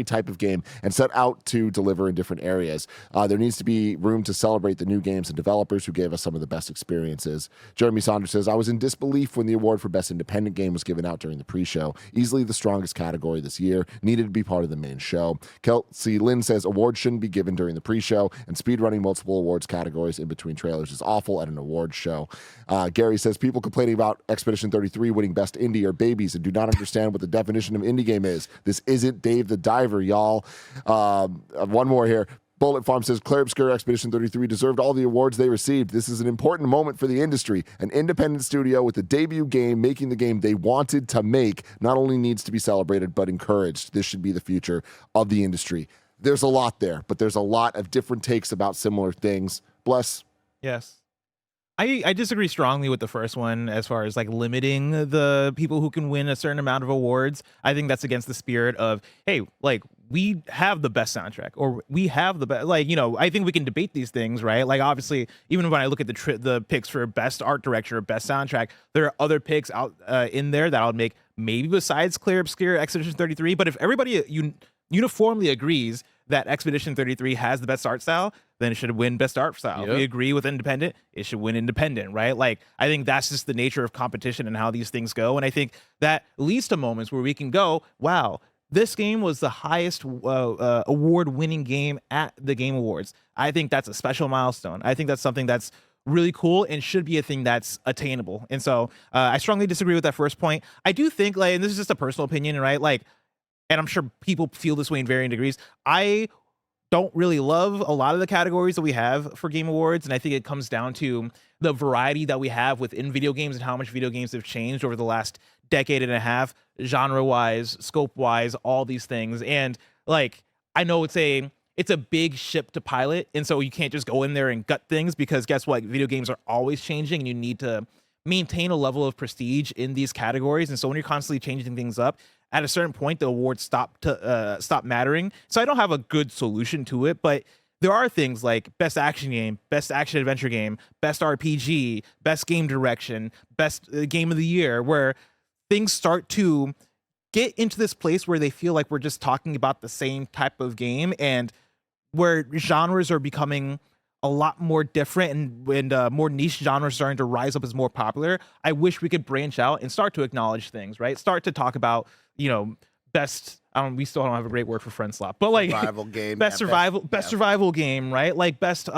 type of game and set out to deliver in different areas. There needs to be room to celebrate the new games and developers who gave us some of the best experiences. Jeremy Saunders says, I was in disbelief when the award for Best Independent Game was given out during the pre-show. Easily the strongest category this year. Needed to be part of the main show. Kelsey Lynn says, awards shouldn't be given during the pre-show, and speedrunning multiple awards categories in between trailers is awful at an awards show. Gary says, people complaining about Expedition 33 winning Best Indie are babies and do not understand what the definition of indie game is. This isn't Dave the Diver, y'all. One more here. Bullet Farm says, Claire Obscure Expedition 33 deserved all the awards they received. This is an important moment for the industry. An independent studio with a debut game making the game they wanted to make not only needs to be celebrated, but encouraged. This should be the future of the industry. There's a lot there, but there's a lot of different takes about similar things. Bless. Yes. I disagree strongly with the first one as far as like limiting the people who can win a certain amount of awards. I think that's against the spirit of, hey, like we have the best soundtrack or we have the best, like, you know, I think we can debate these things, right? Like obviously, even when I look at the picks for best art director, best soundtrack, there are other picks out in there that I'll make maybe besides Clear Obscure Expedition 33. But if everybody uniformly agrees that Expedition 33 has the best art style, then it should win best art style. Yep. If we agree with independent, it should win independent, right? Like, I think that's just the nature of competition and how these things go. And I think that leads to moments where we can go, wow, this game was the highest award-winning game at the Game Awards. I think that's a special milestone. I think that's something that's really cool and should be a thing that's attainable. And so I strongly disagree with that first point. I do think, like, and this is just a personal opinion, right? Like, and I'm sure people feel this way in varying degrees. I don't really love a lot of the categories that we have for Game Awards, and I think it comes down to the variety that we have within video games and how much video games have changed over the last decade and a half, genre-wise, scope-wise, all these things. And like, I know it's a big ship to pilot, and so you can't just go in there and gut things, because guess what? Video games are always changing, and you need to maintain a level of prestige in these categories. And so when you're constantly changing things up, at a certain point, the awards stop mattering. So I don't have a good solution to it, but there are things like best action game, best action adventure game, best RPG, best game direction, best game of the year, where things start to get into this place where they feel like we're just talking about the same type of game, and where genres are becoming a lot more different, and more niche genres starting to rise up as more popular. I wish we could branch out and start to acknowledge things, right? Start to talk about, you know, best. We still don't have a great word for friend slap, but like Survival game. best yeah, survival yeah. survival game, right? Like best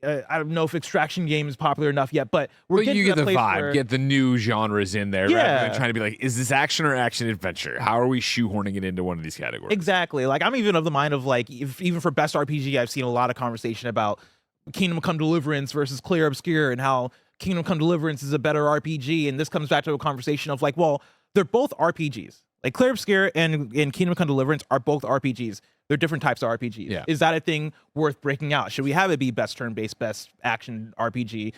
I don't know if extraction game is popular enough yet, but we're But getting you to get that the place vibe, where, get the new genres in there, rather Yeah. than trying to be like, is this action or action adventure? How are we shoehorning it into one of these categories? exactly. Like I'm even of the mind of like, even for best RPG, I've seen a lot of conversation about Kingdom Come Deliverance versus Clear Obscure and how Kingdom Come Deliverance is a better RPG. And this comes back to a conversation of like, well, they're both RPGs. Like Clear Obscure and Kingdom Come Deliverance are both RPGs. They're different types of RPGs. Yeah. Is that a thing worth breaking out? Should we have it be best turn-based, best action RPG?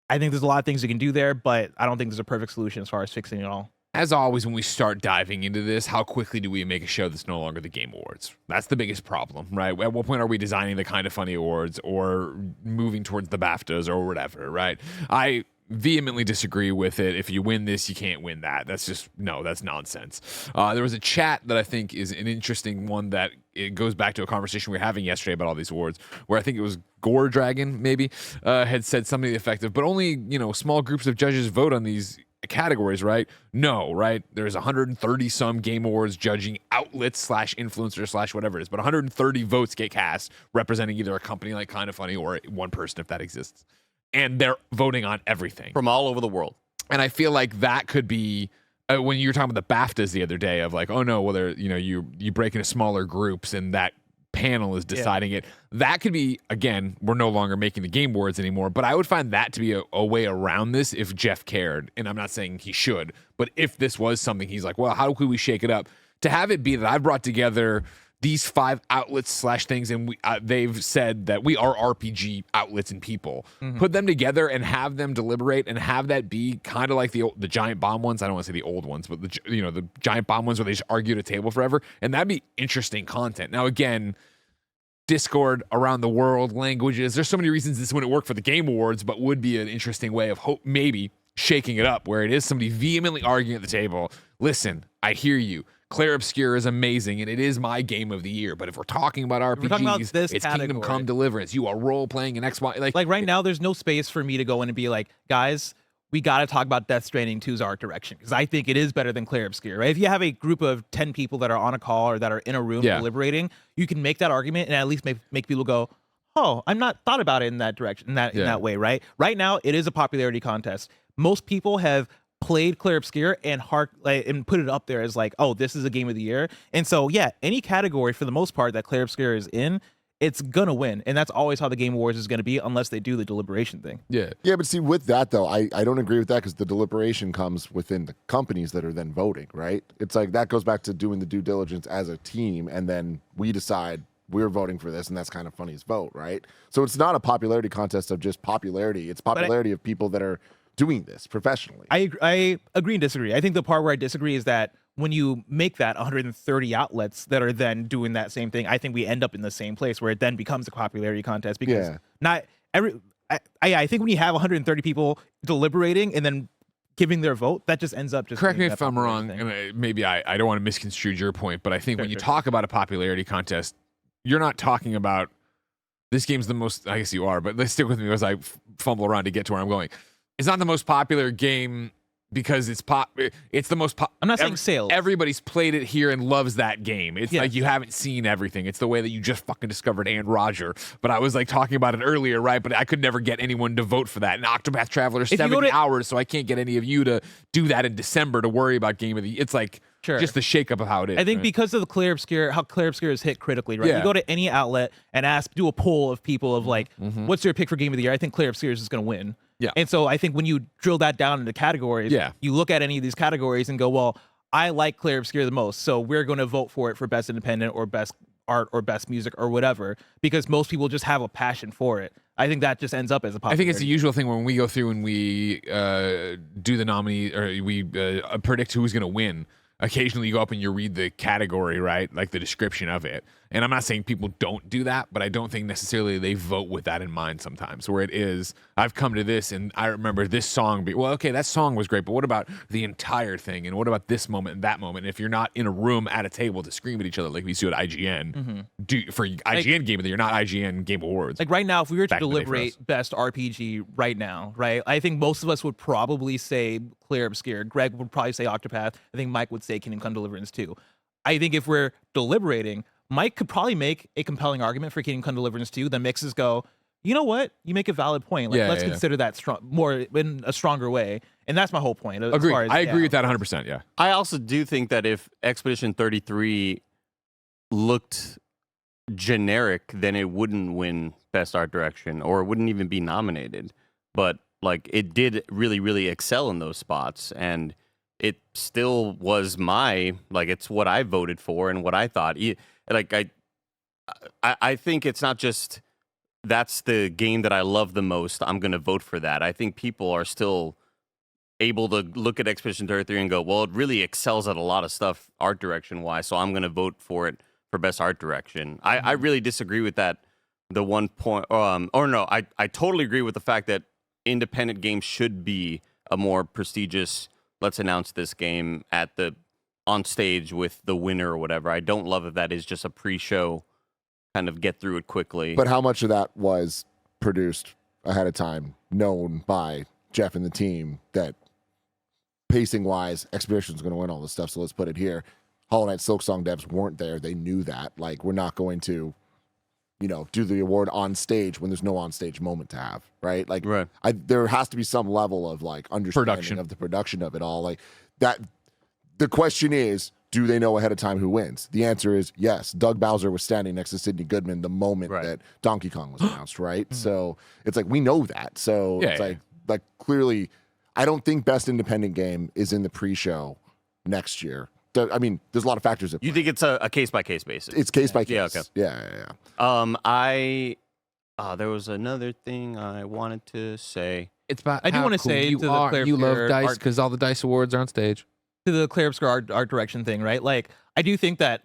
I think there's a lot of things you can do there, but I don't think there's a perfect solution as far as fixing it all. As always, when we start diving into this, how quickly do we make a show that's no longer the Game Awards? That's the biggest problem, right? At what point are we designing the Kind of Funny Awards or moving towards the BAFTAs or whatever, right? I vehemently disagree with it. If you win this, you can't win that. That's just, no, that's nonsense. There was a chat that I think is an interesting one that it goes back to a conversation we were having yesterday about all these awards, where I think it was Gore Dragon, maybe, had said something effective, but only, small groups of judges vote on these categories, right? No, right? There's 130 some Game Awards judging outlets / influencers / whatever it is, but 130 votes get cast representing either a company like Kind of Funny or one person if that exists. And they're voting on everything from all over the world. And I feel like that could be when you were talking about the BAFTAs the other day of like, oh no, well, they're, you break into smaller groups and that panel is deciding it. That could be, again, we're no longer making the Game Awards anymore, but I would find that to be a way around this if Jeff cared. And I'm not saying he should, but if this was something he's like, well, how could we shake it up? To have it be that I've brought together these 5 outlets / things, and they've said that we are RPG outlets and people. Put them together and have them deliberate and have that be kind of like the giant bomb ones. I don't want to say the old ones, but the giant bomb ones where they just argue at a table forever, and that'd be interesting content. Now again, Discord around the world, languages. There's so many reasons this wouldn't work for the Game Awards, but would be an interesting way of maybe shaking it up, where it is somebody vehemently arguing at the table. Listen, I hear you. Clair Obscur is amazing, and it is my game of the year. But if we're talking about RPGs, it's Kingdom Come Deliverance. You are role-playing an Xbox. Like right now, there's no space for me to go in and be like, guys, we got to talk about Death Stranding 2's art direction, because I think it is better than Clair Obscur, right? If you have a group of 10 people that are on a call or that are in a room deliberating, you can make that argument and at least make people go, oh, I'm not thought about it in that direction, in that way, right? Right now, it is a popularity contest. Most people have played Clair Obscur and put it up there as like, oh, this is a game of the year. And so, yeah, any category for the most part that Clair Obscur is in, it's gonna win. And that's always how the Game Awards is gonna be, unless they do the deliberation thing. Yeah, but see, with that though, I don't agree with that, because the deliberation comes within the companies that are then voting, right? It's like that goes back to doing the due diligence as a team, and then we decide we're voting for this, and that's Kind of Funny's vote, right? So it's not a popularity contest of just popularity. It's popularity of people that are doing this professionally. I agree and disagree. I think the part where I disagree is that when you make that 130 outlets that are then doing that same thing, I think we end up in the same place where it then becomes a popularity contest, because not every. I think when you have 130 people deliberating and then giving their vote, that just ends up just. Correct me if I'm wrong, and maybe I don't want to misconstrue your point, but I think when you talk about a popularity contest, you're not talking about this game's the most. I guess you are, but let's stick with me as I fumble around to get to where I'm going. It's not the most popular game because it's the most I'm not saying sales. Everybody's played it here and loves that game. It's like you haven't seen everything. It's the way that you just fucking discovered and Roger. But I was like talking about it earlier, right? But I could never get anyone to vote for that. And Octopath Traveler is 70 hours, so I can't get any of you to do that in December to worry about Game of the Year. It's like just the shakeup of how it is. I think because of the Clair Obscur, how Clair Obscur is hit critically, right? You go to any outlet and do a poll of people of like, what's your pick for Game of the Year? I think Clair Obscur is going to win. Yeah. And so I think when you drill that down into categories, you look at any of these categories and go, well, I like Clair Obscur the most, so we're going to vote for it for best independent or best art or best music or whatever, because most people just have a passion for it. I think that just ends up as a popularity. I think it's the usual thing when we go through and we do the nominee, or we predict who's going to win. Occasionally you go up and you read the category, right? Like the description of it. And I'm not saying people don't do that, but I don't think necessarily they vote with that in mind sometimes, where it is, I've come to this and I remember this song well, okay, that song was great, but what about the entire thing? And what about this moment and that moment? And if you're not in a room at a table to scream at each other like we do at IGN, for IGN Game of the Year, not IGN Game Awards. Like right now, if we were to deliberate best RPG right now, right, I think most of us would probably say Clair Obscur. Greg would probably say Octopath. I think Mike would say Kingdom Come Deliverance too. I think if we're deliberating, Mike could probably make a compelling argument for Kingdom Come Deliverance 2. Then Mixes go, you know what? You make a valid point. Like, let's consider that more in a stronger way. And that's my whole point. Agree. I agree with that 100%. Yeah. I also do think that if Expedition 33 looked generic, then it wouldn't win Best Art Direction, or it wouldn't even be nominated. But like, it did really, really excel in those spots, and it still was it's what I voted for and what I thought. Like, I think it's not just that's the game that I love the most, I'm going to vote for that. I think people are still able to look at Expedition 33 and go, well, it really excels at a lot of stuff art direction wise, so I'm going to vote for it for Best Art Direction. I really disagree with that. The 1 point, I totally agree with the fact that independent games should be a more prestigious, let's announce this game on stage with the winner or whatever. I don't love that is just a pre-show kind of get through it quickly. But how much of that was produced ahead of time, known by Jeff and the team that pacing-wise, Expedition's going to win all this stuff, so let's put it here. Hollow Knight Silksong devs weren't there. They knew that. Like, we're not going to, do the award on stage when there's no on-stage moment to have, right? Like, right. There has to be some level of, like, understanding of the production of it all. Like, that. The question is, do they know ahead of time who wins? The answer is yes. Doug Bowser was standing next to Sidney Goodman the moment that Donkey Kong was announced, right? So it's like, we know that. So it's like clearly, I don't think Best Independent Game is in the pre-show next year. I mean, there's a lot of factors at play. You think it's a case-by-case basis? It's case-by-case. Yeah, okay. Yeah. There was another thing I wanted to say. It's about I do want to say you to the Claire you love Obscure dice art- because all the dice awards are on stage. to the Claire Obscure art direction thing, right? Like, I do think that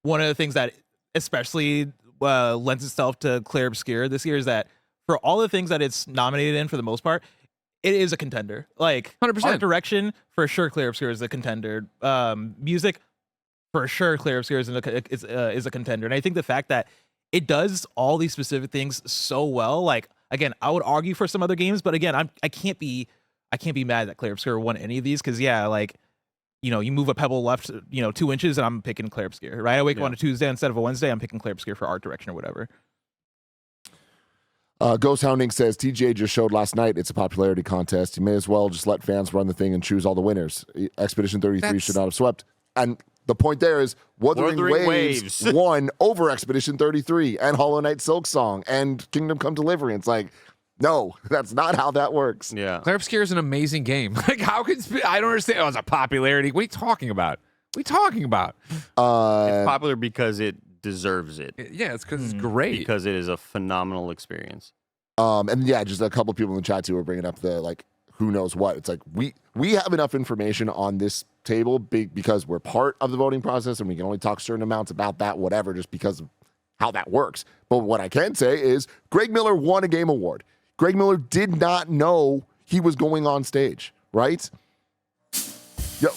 one of the things that especially lends itself to Claire Obscure this year is that for all the things that it's nominated in, for the most part, it is a contender. Like, 100%. Art direction, for sure, Claire Obscure is a contender. Music, for sure, Claire Obscure is a contender. And I think the fact that it does all these specific things so well, like, again, I would argue for some other games, but again, I can't be mad that Claire Obscure won any of these, because you move a pebble left 2 inches and I'm picking Claire Obscure, right? I wake up on a Tuesday instead of a Wednesday, I'm picking Claire Obscure for art direction or whatever. Ghost Hounding says, TGA just showed last night it's a popularity contest. You may as well just let fans run the thing and choose all the winners. Expedition 33 should not have swept. And the point there is Wuthering Waves won over Expedition 33 and Hollow Knight Silksong and Kingdom Come Deliverance. Like, no, that's not how that works. Yeah. Claire Obscure is an amazing game. Like, how could I don't understand. Oh, it's a popularity. What are you talking about? It's popular because it deserves it. Yeah, it's because it's great. Because it is a phenomenal experience. And yeah, just a couple of people in the chat too are bringing up the, like, who knows what. It's like we have enough information on this table because we're part of the voting process and we can only talk certain amounts about that, whatever, just because of how that works. But what I can say is Greg Miller won a game award. Greg Miller did not know he was going on stage, right? Yo.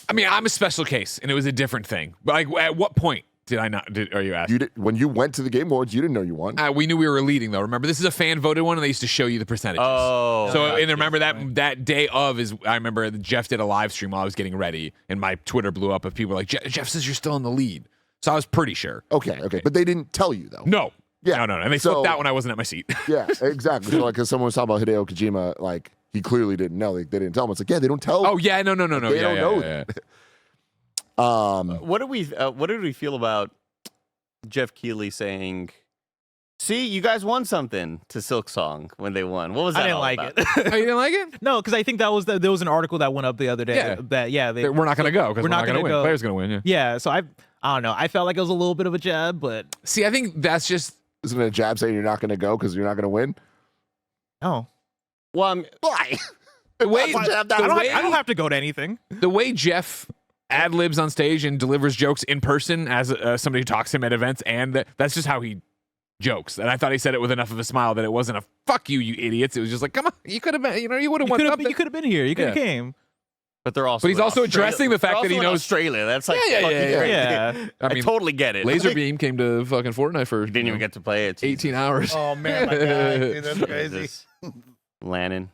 I mean, I'm a special case, and it was a different thing. But like, at what point did I not? Are you asking? When you went to the Game Awards, you didn't know you won. We knew we were leading, though. Remember, this is a fan voted one, and they used to show you the percentages. Oh, so and remember that day of is I remember Jeff did a live stream while I was getting ready, and my Twitter blew up of people like Jeff says you're still in the lead. So I was pretty sure. Okay, but they didn't tell you though. No. Yeah. No. And they flipped out when I wasn't at my seat. Yeah, exactly. So, like, because someone was talking about Hideo Kojima, like, he clearly didn't know. They didn't tell him. It's like, yeah, they don't tell. Oh yeah, no. They don't know that. What did we feel about Jeff Keighley saying, "See, you guys won something" to Silksong when they won? What was that? I didn't all like about? it. Oh, you didn't like it? No, because I think there was an article that went up the other day. Yeah. We're not going to go because we're not going to win. Go. Player's going to win. Yeah. Yeah. So I don't know. I felt like it was a little bit of a jab, but See, I think that's just. Isn't it a jab saying you're not going to go because you're not going to win? no. Well, Why? The way, I don't have to go to anything. the way Jeff ad libs on stage and delivers jokes in person as somebody who talks to him at events, and that's just how he jokes. And I thought he said it with enough of a smile that it wasn't a "fuck you, you idiots." It was just like, "Come on, you could have been, you would have won something." You could have been here. You could have came. but they're also. But he's also addressing the fact that he knows Australia. That's like Yeah. Yeah. I mean, totally get it. Laserbeam came to fucking Fortnite for He didn't even get to play it. 18 hours. Oh man, my God, dude, that's crazy. Lannon.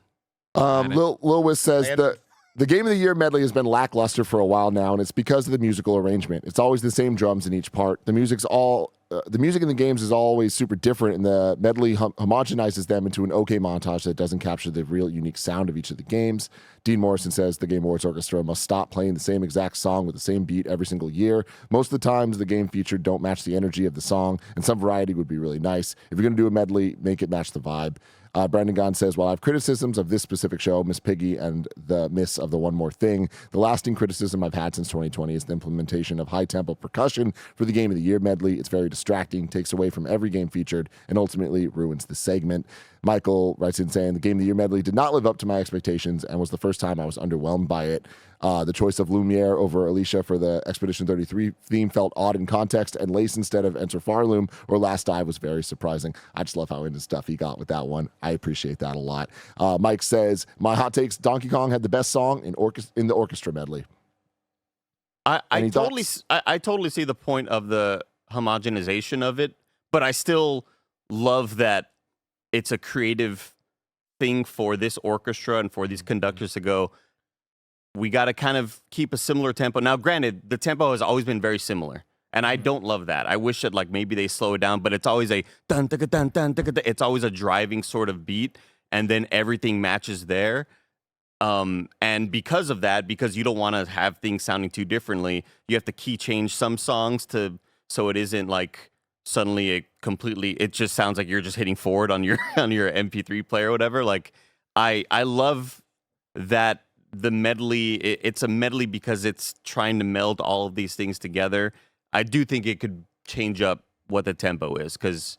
Lil Wiz says Man. the The Game of the Year medley has been lackluster for a while now, and it's because of the musical arrangement. It's always the same drums in each part. The music in the games is always super different, and the medley homogenizes them into an okay montage that doesn't capture the real unique sound of each of the games. Dean Morrison says the Game Awards Orchestra must stop playing the same exact song with the same beat every single year. Most of the times, the game featured don't match the energy of the song, and some variety would be really nice. If you're going to do a medley, make it match the vibe. Brandon Gahn says, while I have criticisms of this specific show, Miss Piggy and the miss of the One More Thing, the lasting criticism I've had since 2020 is the implementation of high-tempo percussion for the Game of the Year medley. It's very distracting, takes away from every game featured, and ultimately ruins the segment. Michael writes in saying, the Game of the Year medley did not live up to my expectations and was the first time I was underwhelmed by it. The choice of Lumiere over Alicia for the Expedition 33 theme felt odd in context, and Lace instead of Enter Farloom or Last Dive was very surprising. I just love how into stuff he got with that one. I appreciate that a lot. Mike says, my hot takes, Donkey Kong had the best song in the orchestra medley. I totally see the point of the homogenization of it, but I still love that it's a creative thing for this orchestra and for these conductors to go, we got to kind of keep a similar tempo. Now, granted, the tempo has always been very similar, and I don't love that. I wish that like maybe they slow it down, but it's always a dun dun dun dun dun. It's always a driving sort of beat, and then everything matches there. And because of that, because you don't want to have things sounding too differently, you have to key change some songs so it isn't like suddenly it just sounds like you're just hitting forward on your MP3 player or whatever. Like I love that. The medley, it's a medley because it's trying to meld all of these things together. I do think it could change up what the tempo is because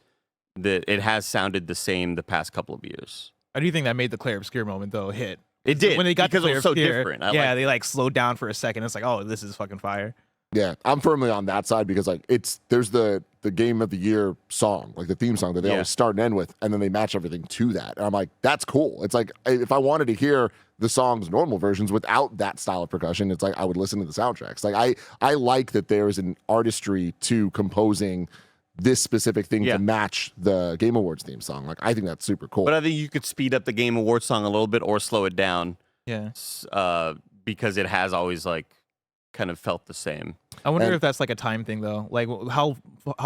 it has sounded the same the past couple of years. I do think that made the Claire Obscure moment though hit. It did when they got because to Claire it was so Obscure, different. They like slowed down for a second. It's like, oh, this is fucking fire. Yeah, I'm firmly on that side because like there's the Game of the Year song, like the theme song that they always start and end with, and then they match everything to that. And I'm like, that's cool. It's like if I wanted to hear the song's normal versions without that style of percussion, it's like I would listen to the soundtracks. Like I like that there is an artistry to composing this specific thing to match the Game Awards theme song. Like I think that's super cool. But I think you could speed up the Game Awards song a little bit or slow it down. Yeah. Because it has always like kind of felt the same. I wonder if that's like a time thing though. Like how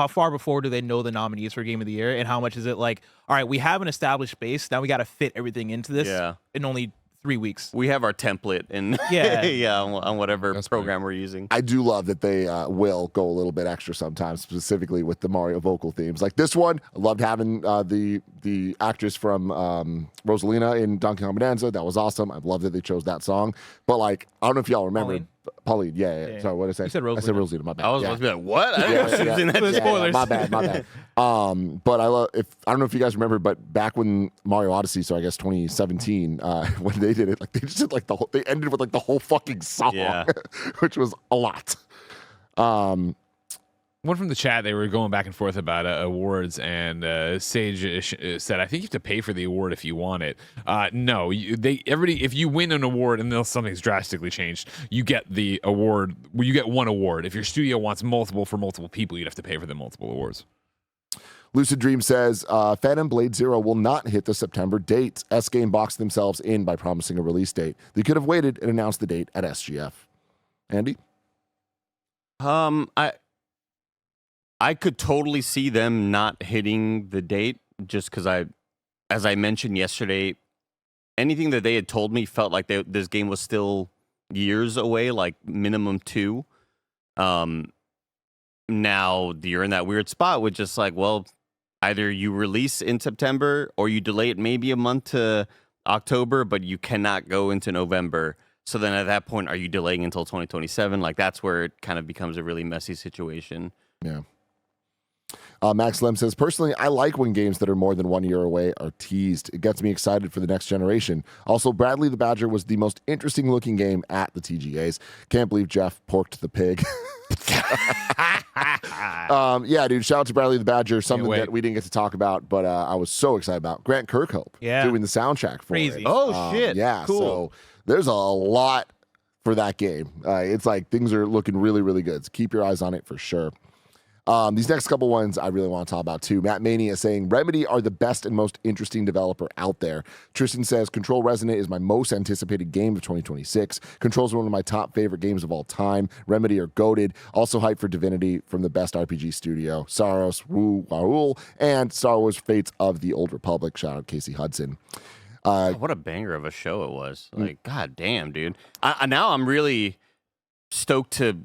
far before do they know the nominees for Game of the Year, and how much is it like, all right, we have an established base, now we got to fit everything into this in only 3 weeks. We have our template and on whatever program we're using. I do love that they will go a little bit extra sometimes, specifically with the Mario vocal themes. Like this one, I loved having the actress from Rosalina in Donkey Kong Bonanza. That was awesome. I love that they chose that song. But like, I don't know if y'all remember. Pauline, yeah. Sorry, what did I say? You said Rosalina. I said Rosalina, my bad. I was supposed to be like, what? I didn't know she was in that. Spoilers. My bad. But I don't know if you guys remember, but back when Mario Odyssey, so I guess 2017, when they did it, like they just did like they ended with like the whole fucking song, which was a lot. One from the chat, they were going back and forth about awards, and Sage said, "I think you have to pay for the award if you want it." No, everybody. If you win an award and then something's drastically changed, you get the award. Well, you get one award. If your studio wants multiple for multiple people, you'd have to pay for the multiple awards. Lucid Dream says, Phantom Blade Zero will not hit the September date. S-Game boxed themselves in by promising a release date. They could have waited and announced the date at SGF. Andy? I could totally see them not hitting the date just because as I mentioned yesterday, anything that they had told me felt like this game was still years away, like minimum 2. Now you're in that weird spot with just like, well, either you release in September or you delay it maybe a month to October, but you cannot go into November. So then at that point, are you delaying until 2027? Like that's where it kind of becomes a really messy situation. Yeah. Max Lem says, personally, I like when games that are more than 1 year away are teased. It gets me excited for the next generation. Also, Bradley the Badger was the most interesting looking game at the TGAs. Can't believe Jeff porked the pig. Yeah, dude, shout out to Bradley the Badger, something that we didn't get to talk about, but I was so excited about. Grant Kirkhope doing the soundtrack for it. Oh, shit. Yeah, cool. So there's a lot for that game. It's like things are looking really, really good. So keep your eyes on it for sure. These next couple ones I really want to talk about too. Matt Mania saying Remedy are the best and most interesting developer out there. Tristan says Control Resonant is my most anticipated game of 2026. Control is one of my top favorite games of all time. Remedy are goated. Also hyped for Divinity from the best RPG studio, Saros, Wu, Raul, and Star Wars Fates of the Old Republic. Shout out Casey Hudson. What a banger of a show it was. Like, god damn, dude. Now I'm really stoked to...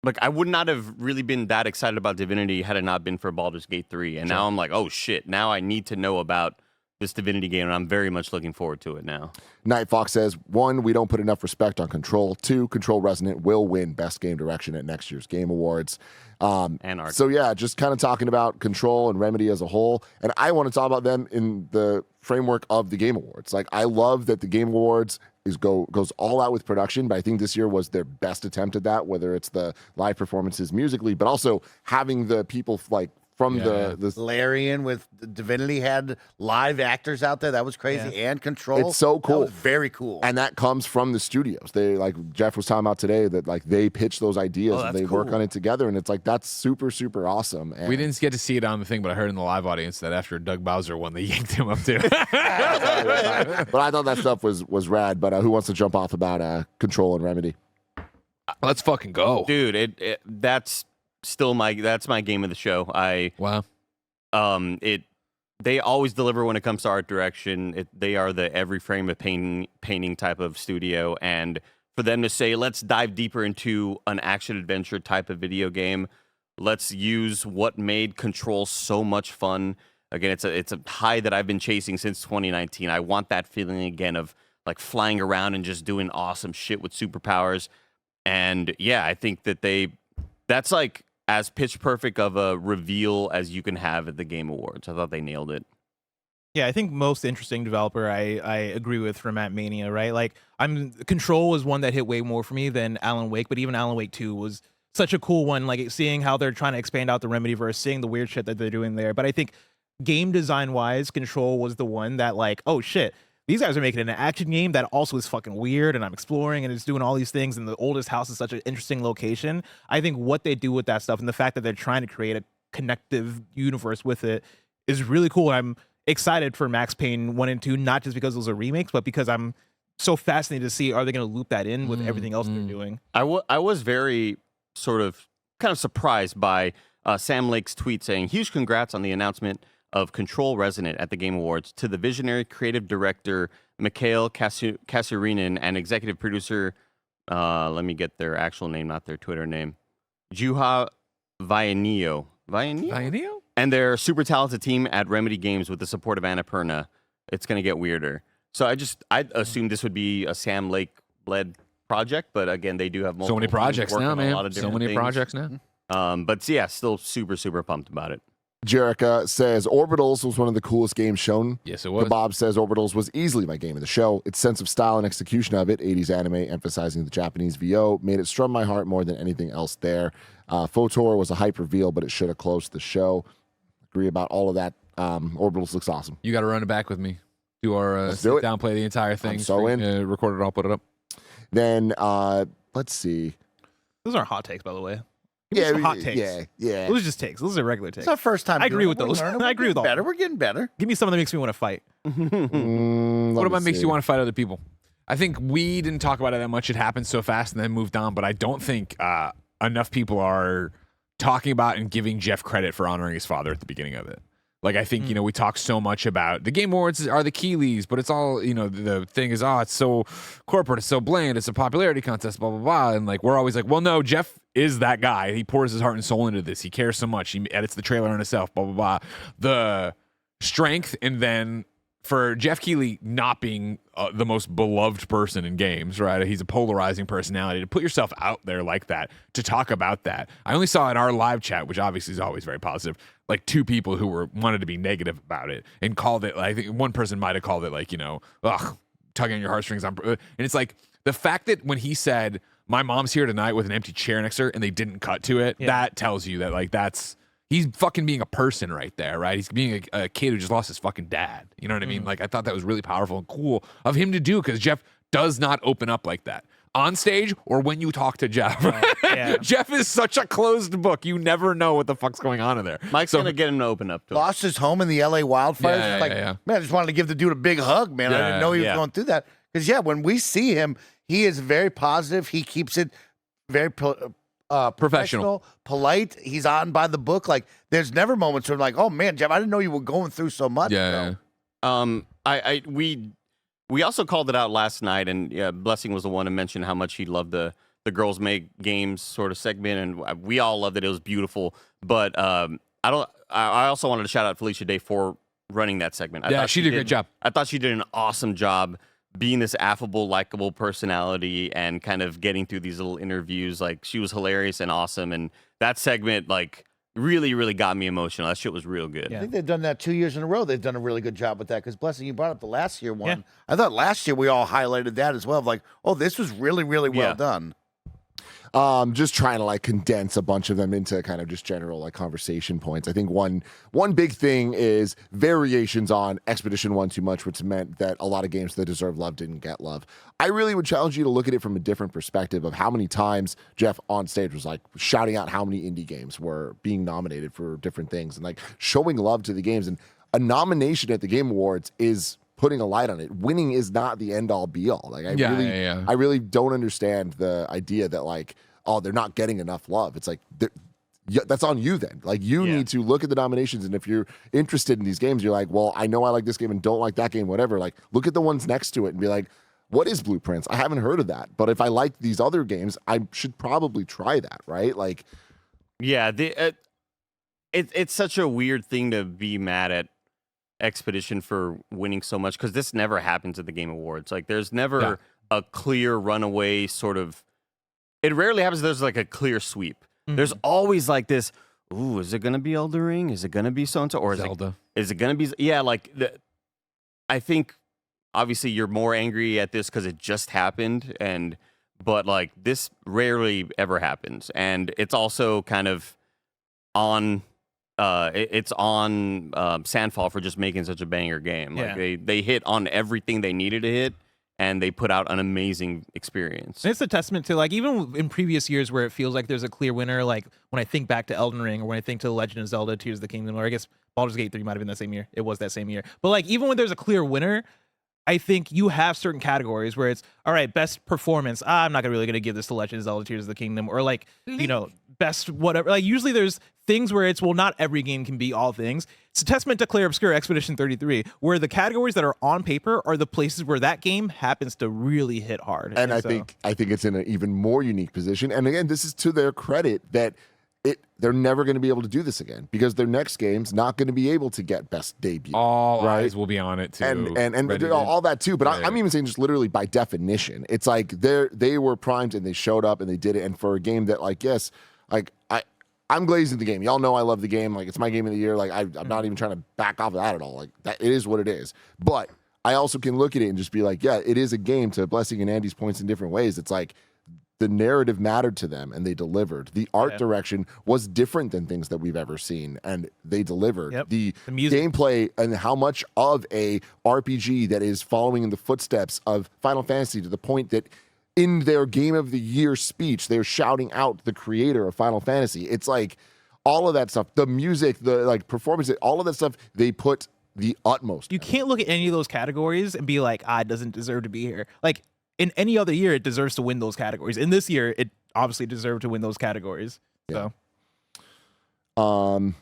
Like, I would not have really been that excited about Divinity had it not been for Baldur's Gate 3. And now I'm like, oh, shit. Now I need to know about this Divinity game, and I'm very much looking forward to it now. Night Fox says, 1, we don't put enough respect on Control. 2, Control Resonant will win Best Game Direction at next year's Game Awards. And art. So, yeah, just kind of talking about Control and Remedy as a whole. And I want to talk about them in the framework of the Game Awards. Like, I love that the Game Awards goes all out with production, but I think this year was their best attempt at that, whether it's the live performances musically, but also having the people like from the Larian with Divinity had live actors out there. That was crazy. And Control. It's so cool. That was very cool. And that comes from the studios. They, like Jeff was talking about today, that like they pitch those ideas and they work on it together. And it's like, that's super, super awesome. And we didn't get to see it on the thing, but I heard in the live audience that after Doug Bowser won, they yanked him up too. but I thought that stuff was rad. But who wants to jump off about Control and Remedy? Let's fucking go. Dude, that's still my game of the show. They always deliver when it comes to art direction. They are the every frame of painting type of studio, and for them to say, let's dive deeper into an action adventure type of video game, let's use what made Control so much fun. Again, it's a high that I've been chasing since 2019. I want that feeling again of like flying around and just doing awesome shit with superpowers. And yeah, I think that's like as pitch perfect of a reveal as you can have at the Game Awards. I thought they nailed it. Yeah, I think most interesting developer I agree with from Matt Mania, right? Like Control was one that hit way more for me than Alan Wake, but even Alan Wake 2 was such a cool one, like seeing how they're trying to expand out the Remedyverse, seeing the weird shit that they're doing there. But I think game design wise, Control was the one that like, oh shit, these guys are making an action game that also is fucking weird, and I'm exploring and it's doing all these things, and the oldest house is such an interesting location. I think what they do with that stuff and the fact that they're trying to create a connective universe with it is really cool. I'm excited for Max Payne 1 and 2, not just because those are remakes, but because I'm so fascinated to see, are they going to loop that in with everything else they're doing? I was very kind of surprised by Sam Lake's tweet saying, huge congrats on the announcement of Control Resonant at the Game Awards to the visionary creative director Mikhail Kasurinin and executive producer, let me get their actual name, not their Twitter name, Juha Vainio. Vainio? And their super talented team at Remedy Games with the support of Annapurna. It's going to get weirder. So I assumed this would be a Sam Lake-led project, but again, they do have multiple So many projects working now, on a man. lot of So different many things. projects now. But yeah, still super, super pumped about it. Jerica says Orbitals was one of the coolest games shown. Yes, it was. Kebab says Orbitals was easily my game of the show. Its sense of style and execution of it, 80s anime emphasizing the Japanese VO, made it strum my heart more than anything else there. Photor was a hype reveal, but it should have closed the show. Agree about all of that. Orbitals looks awesome. You got to run it back with me. Do our Let's do sit it. down, play the entire thing. I'm so in. Record it all, put it up. Then let's see. Those aren't hot takes, by the way. Give me some hot takes. Yeah. Those are just takes. Those are regular takes. It's our first time. I agree doing with it. We're those. learning. I agree with all. Better. We're getting better. Give me something that makes me want to fight. What about makes you want to fight other people? I think we didn't talk about it that much. It happened so fast and then moved on, but I don't think enough people are talking about and giving Jeff credit for honoring his father at the beginning of it. Like, I think, we talk so much about the Game Awards are the Keyleys, but it's all, the thing is, it's so corporate, it's so bland, it's a popularity contest, blah, blah, blah. And like, we're always like, well, no, Jeff is that guy. He pours his heart and soul into this. He cares so much. He edits the trailer on himself, blah, blah, blah. The strength, and then for Jeff Keighley not being the most beloved person in games, right? He's a polarizing personality. To put yourself out there like that, to talk about that. I only saw in our live chat, which obviously is always very positive, like 2 people who wanted to be negative about it and called it, like, I think one person might have called it like, tugging on your heartstrings. And it's like the fact that when he said, my mom's here tonight with an empty chair next to her and they didn't cut to it, that tells you that like he's fucking being a person right there, right? He's being a kid who just lost his fucking dad. You know what I mean? Like, I thought that was really powerful and cool of him to do, because Jeff does not open up like that. on stage or when you talk to Jeff. yeah. Jeff is such a closed book. You never know what the fuck's going on in there. Mike's gonna get him to open up to him. Lost his home in the LA wildfires. Yeah, It's like, yeah. man, I just wanted to give the dude a big hug, man. I didn't know he was going through that. Because when we see him, he is very positive. He keeps it very professional, polite. He's on by the book. Like, there's never moments where I'm like, oh man, Jeff, I didn't know you were going through so much. Yeah. We also called it out last night, and Blessing was the one to mention how much he loved the Girls Make Games sort of segment, and we all loved it. It was beautiful. But I also wanted to shout out Felicia Day for running that segment. I thought she did a great job. I thought she did an awesome job being this affable, likable personality and kind of getting through these little interviews. Like, she was hilarious and awesome, and that segment, like, really, really got me emotional. That shit was real good. I think they've done that 2 years in a row. They've done a really good job with that. Because Blessing, you brought up the last year one. Yeah. I thought last year we all highlighted that as well. Like, oh, this was really, really well done. Just trying to like condense a bunch of them into kind of just general like conversation points. I think one big thing is variations on Expedition 1 too much, which meant that a lot of games that deserve love didn't get love. I really would challenge you to look at it from a different perspective of how many times Jeff on stage was like shouting out how many indie games were being nominated for different things and like showing love to the games. And a nomination at the Game Awards is putting a light on it. Winning is not the end all be all. Like I really don't understand the idea that like, oh, they're not getting enough love. It's like that's on you then. Like you need to look at the nominations, and if you're interested in these games, you're like, well, I know I like this game and don't like that game, whatever. Like look at the ones next to it and be like, what is Blueprints? I haven't heard of that, but if I like these other games, I should probably try that, right? Like, yeah, it's such a weird thing to be mad at Expedition for winning so much, because this never happens at the Game Awards. Like there's never a clear runaway sort of. It rarely happens. There's like a clear sweep. Mm-hmm. There's always like this. Ooh, is it gonna be Elden Ring? Is it gonna be so and so? Or Zelda? Is it gonna be? Yeah, like I think obviously you're more angry at this because it just happened, but like this rarely ever happens, and it's also kind of on. It's on Sandfall for just making such a banger game. Like they hit on everything they needed to hit, and they put out an amazing experience. And it's a testament to like even in previous years where it feels like there's a clear winner. Like when I think back to Elden Ring, or when I think to The Legend of Zelda: Tears of the Kingdom, or I guess Baldur's Gate 3 might have been that same year. It was that same year. But like even when there's a clear winner, I think you have certain categories where it's all right, best performance. I'm not really gonna give this to Legend of Zelda: Tears of the Kingdom, or like best whatever. Like usually there's things where it's not every game can be all things. It's a testament to Claire Obscure Expedition 33, where the categories that are on paper are the places where that game happens to really hit hard. And I think it's in an even more unique position. And again, this is to their credit that they're never going to be able to do this again, because their next game's not going to be able to get best debut. All eyes will be on it too, and all that too. But I'm even saying just literally by definition, it's like they were primed and they showed up and they did it. And for a game that I'm glazing the game. Y'all know I love the game. Like it's my game of the year. Like I'm not even trying to back off of that at all. Like that, it is what it is. But I also can look at it and just be like, yeah, it is a game. To Blessing and Andy's points in different ways, it's like the narrative mattered to them and they delivered. The art direction was different than things that we've ever seen, and they delivered. Yep. The music, gameplay, and how much of a RPG that is following in the footsteps of Final Fantasy, to the point that in their Game of the Year speech, they're shouting out the creator of Final Fantasy. It's like all of that stuff, the music, the like performance, all of that stuff, they put the utmost. You can't look at any of those categories and be like, it doesn't deserve to be here. Like in any other year, it deserves to win those categories. In this year, it obviously deserved to win those categories. Yeah. So,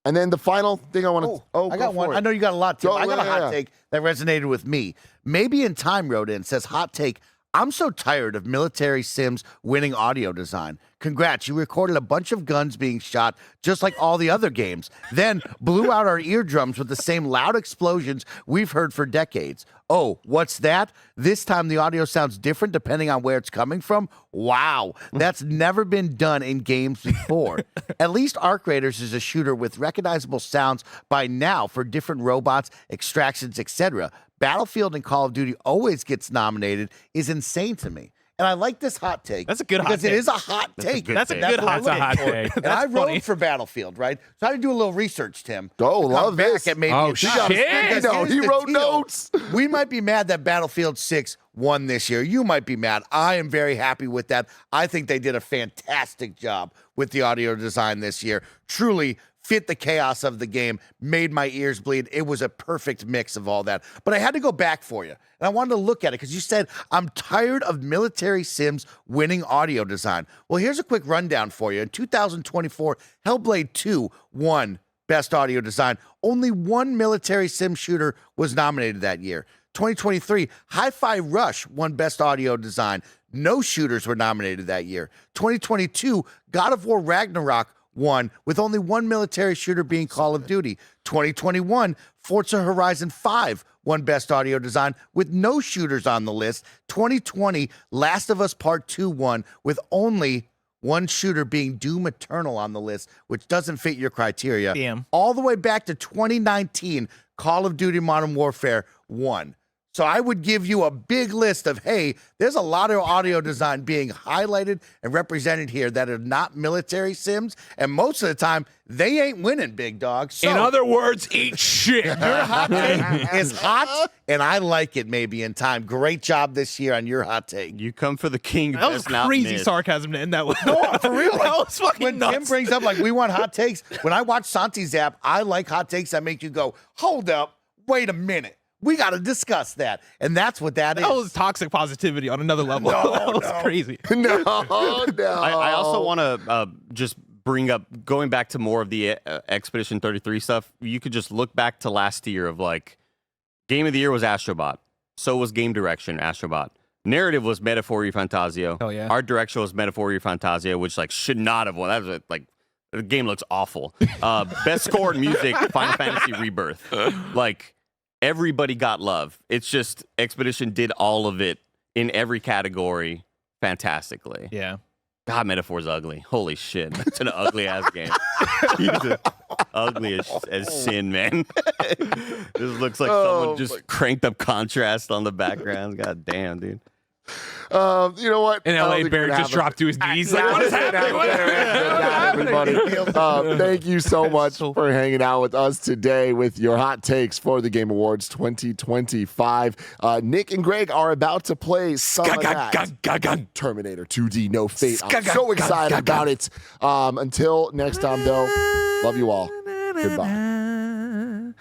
and then the final thing I want to. I got one. I know you got a lot too. I got a hot take that resonated with me. Maybe in Time wrote in, says hot take. I'm so tired of military sims winning audio design. Congrats, you recorded a bunch of guns being shot just like all the other games, then blew out our eardrums with the same loud explosions we've heard for decades. Oh, what's that? This time the audio sounds different depending on where it's coming from? Wow, that's never been done in games before. At least Arc Raiders is a shooter with recognizable sounds by now for different robots, extractions, etc. Battlefield and Call of Duty always gets nominated is insane to me. And I like this hot take. That's a good hot take. Because it is a hot take. That's a good hot take. And I wrote for Battlefield, right? So I had to do a little research, Tim. Oh, love this. At maybe oh, shit. He wrote notes. We might be mad that Battlefield 6 won this year. You might be mad. I am very happy with that. I think they did a fantastic job with the audio design this year. Truly fit the chaos of the game, made my ears bleed. It was a perfect mix of all that. But I had to go back for you, and I wanted to look at it because you said, I'm tired of military sims winning audio design. Well, here's a quick rundown for you. In 2024, Hellblade 2 won Best Audio Design. Only one military sim shooter was nominated that year. 2023, Hi-Fi Rush won Best Audio Design. No shooters were nominated that year. 2022, God of War Ragnarok won, with only one military shooter being Call of Duty. 2021, Forza Horizon 5 won Best Audio Design with no shooters on the list. 2020, Last of Us Part 2 won, with only one shooter being Doom Eternal on the list, which doesn't fit your criteria. Damn. All the way back to 2019, Call of Duty Modern Warfare won. So I would give you a big list of, hey, there's a lot of audio design being highlighted and represented here that are not military sims, and most of the time, they ain't winning, big dog. So In other words, eat shit. your hot take is hot, and I like it maybe in time. Great job this year on your hot take. You come for the king. That was best not crazy miss. sarcasm to end that with. No, for real. That was fucking When nuts. Tim brings up, like, we want hot takes, when I watch Santi's app, I like hot takes that make you go, hold up, wait a minute. We got to discuss that. And that's what that is. That was toxic positivity on another level. No, That was no. crazy. No, no. I also want to just bring up, going back to more of the Expedition 33 stuff, you could just look back to last year of like, Game of the Year was Astrobot. So was Game Direction, Astrobot. Narrative was Metaphor Fantasio. Oh, yeah. Art Direction was Metaphor Fantasio, which like should not have won. That was like, the game looks awful. Best score in music, Final Fantasy Rebirth. Like, everybody got love. It's just Expedition did all of it in every category fantastically. Yeah. God, Metaphor's ugly. Holy shit. That's an ugly ass game. He's ugly as sin, man. This looks like someone just cranked up contrast on the background. God damn, dude. You know what? And I don't LA think Bear we're gonna just have dropped to his knees. Yeah, Like, what is that's it happening? out What is there. happening? Everybody. Thank you so much for hanging out with us today with your hot takes for the Game Awards 2025. Nick and Greg are about to play some of that. Terminator 2D No Fate. I'm so excited about it. Until next time, though, love you all. Goodbye.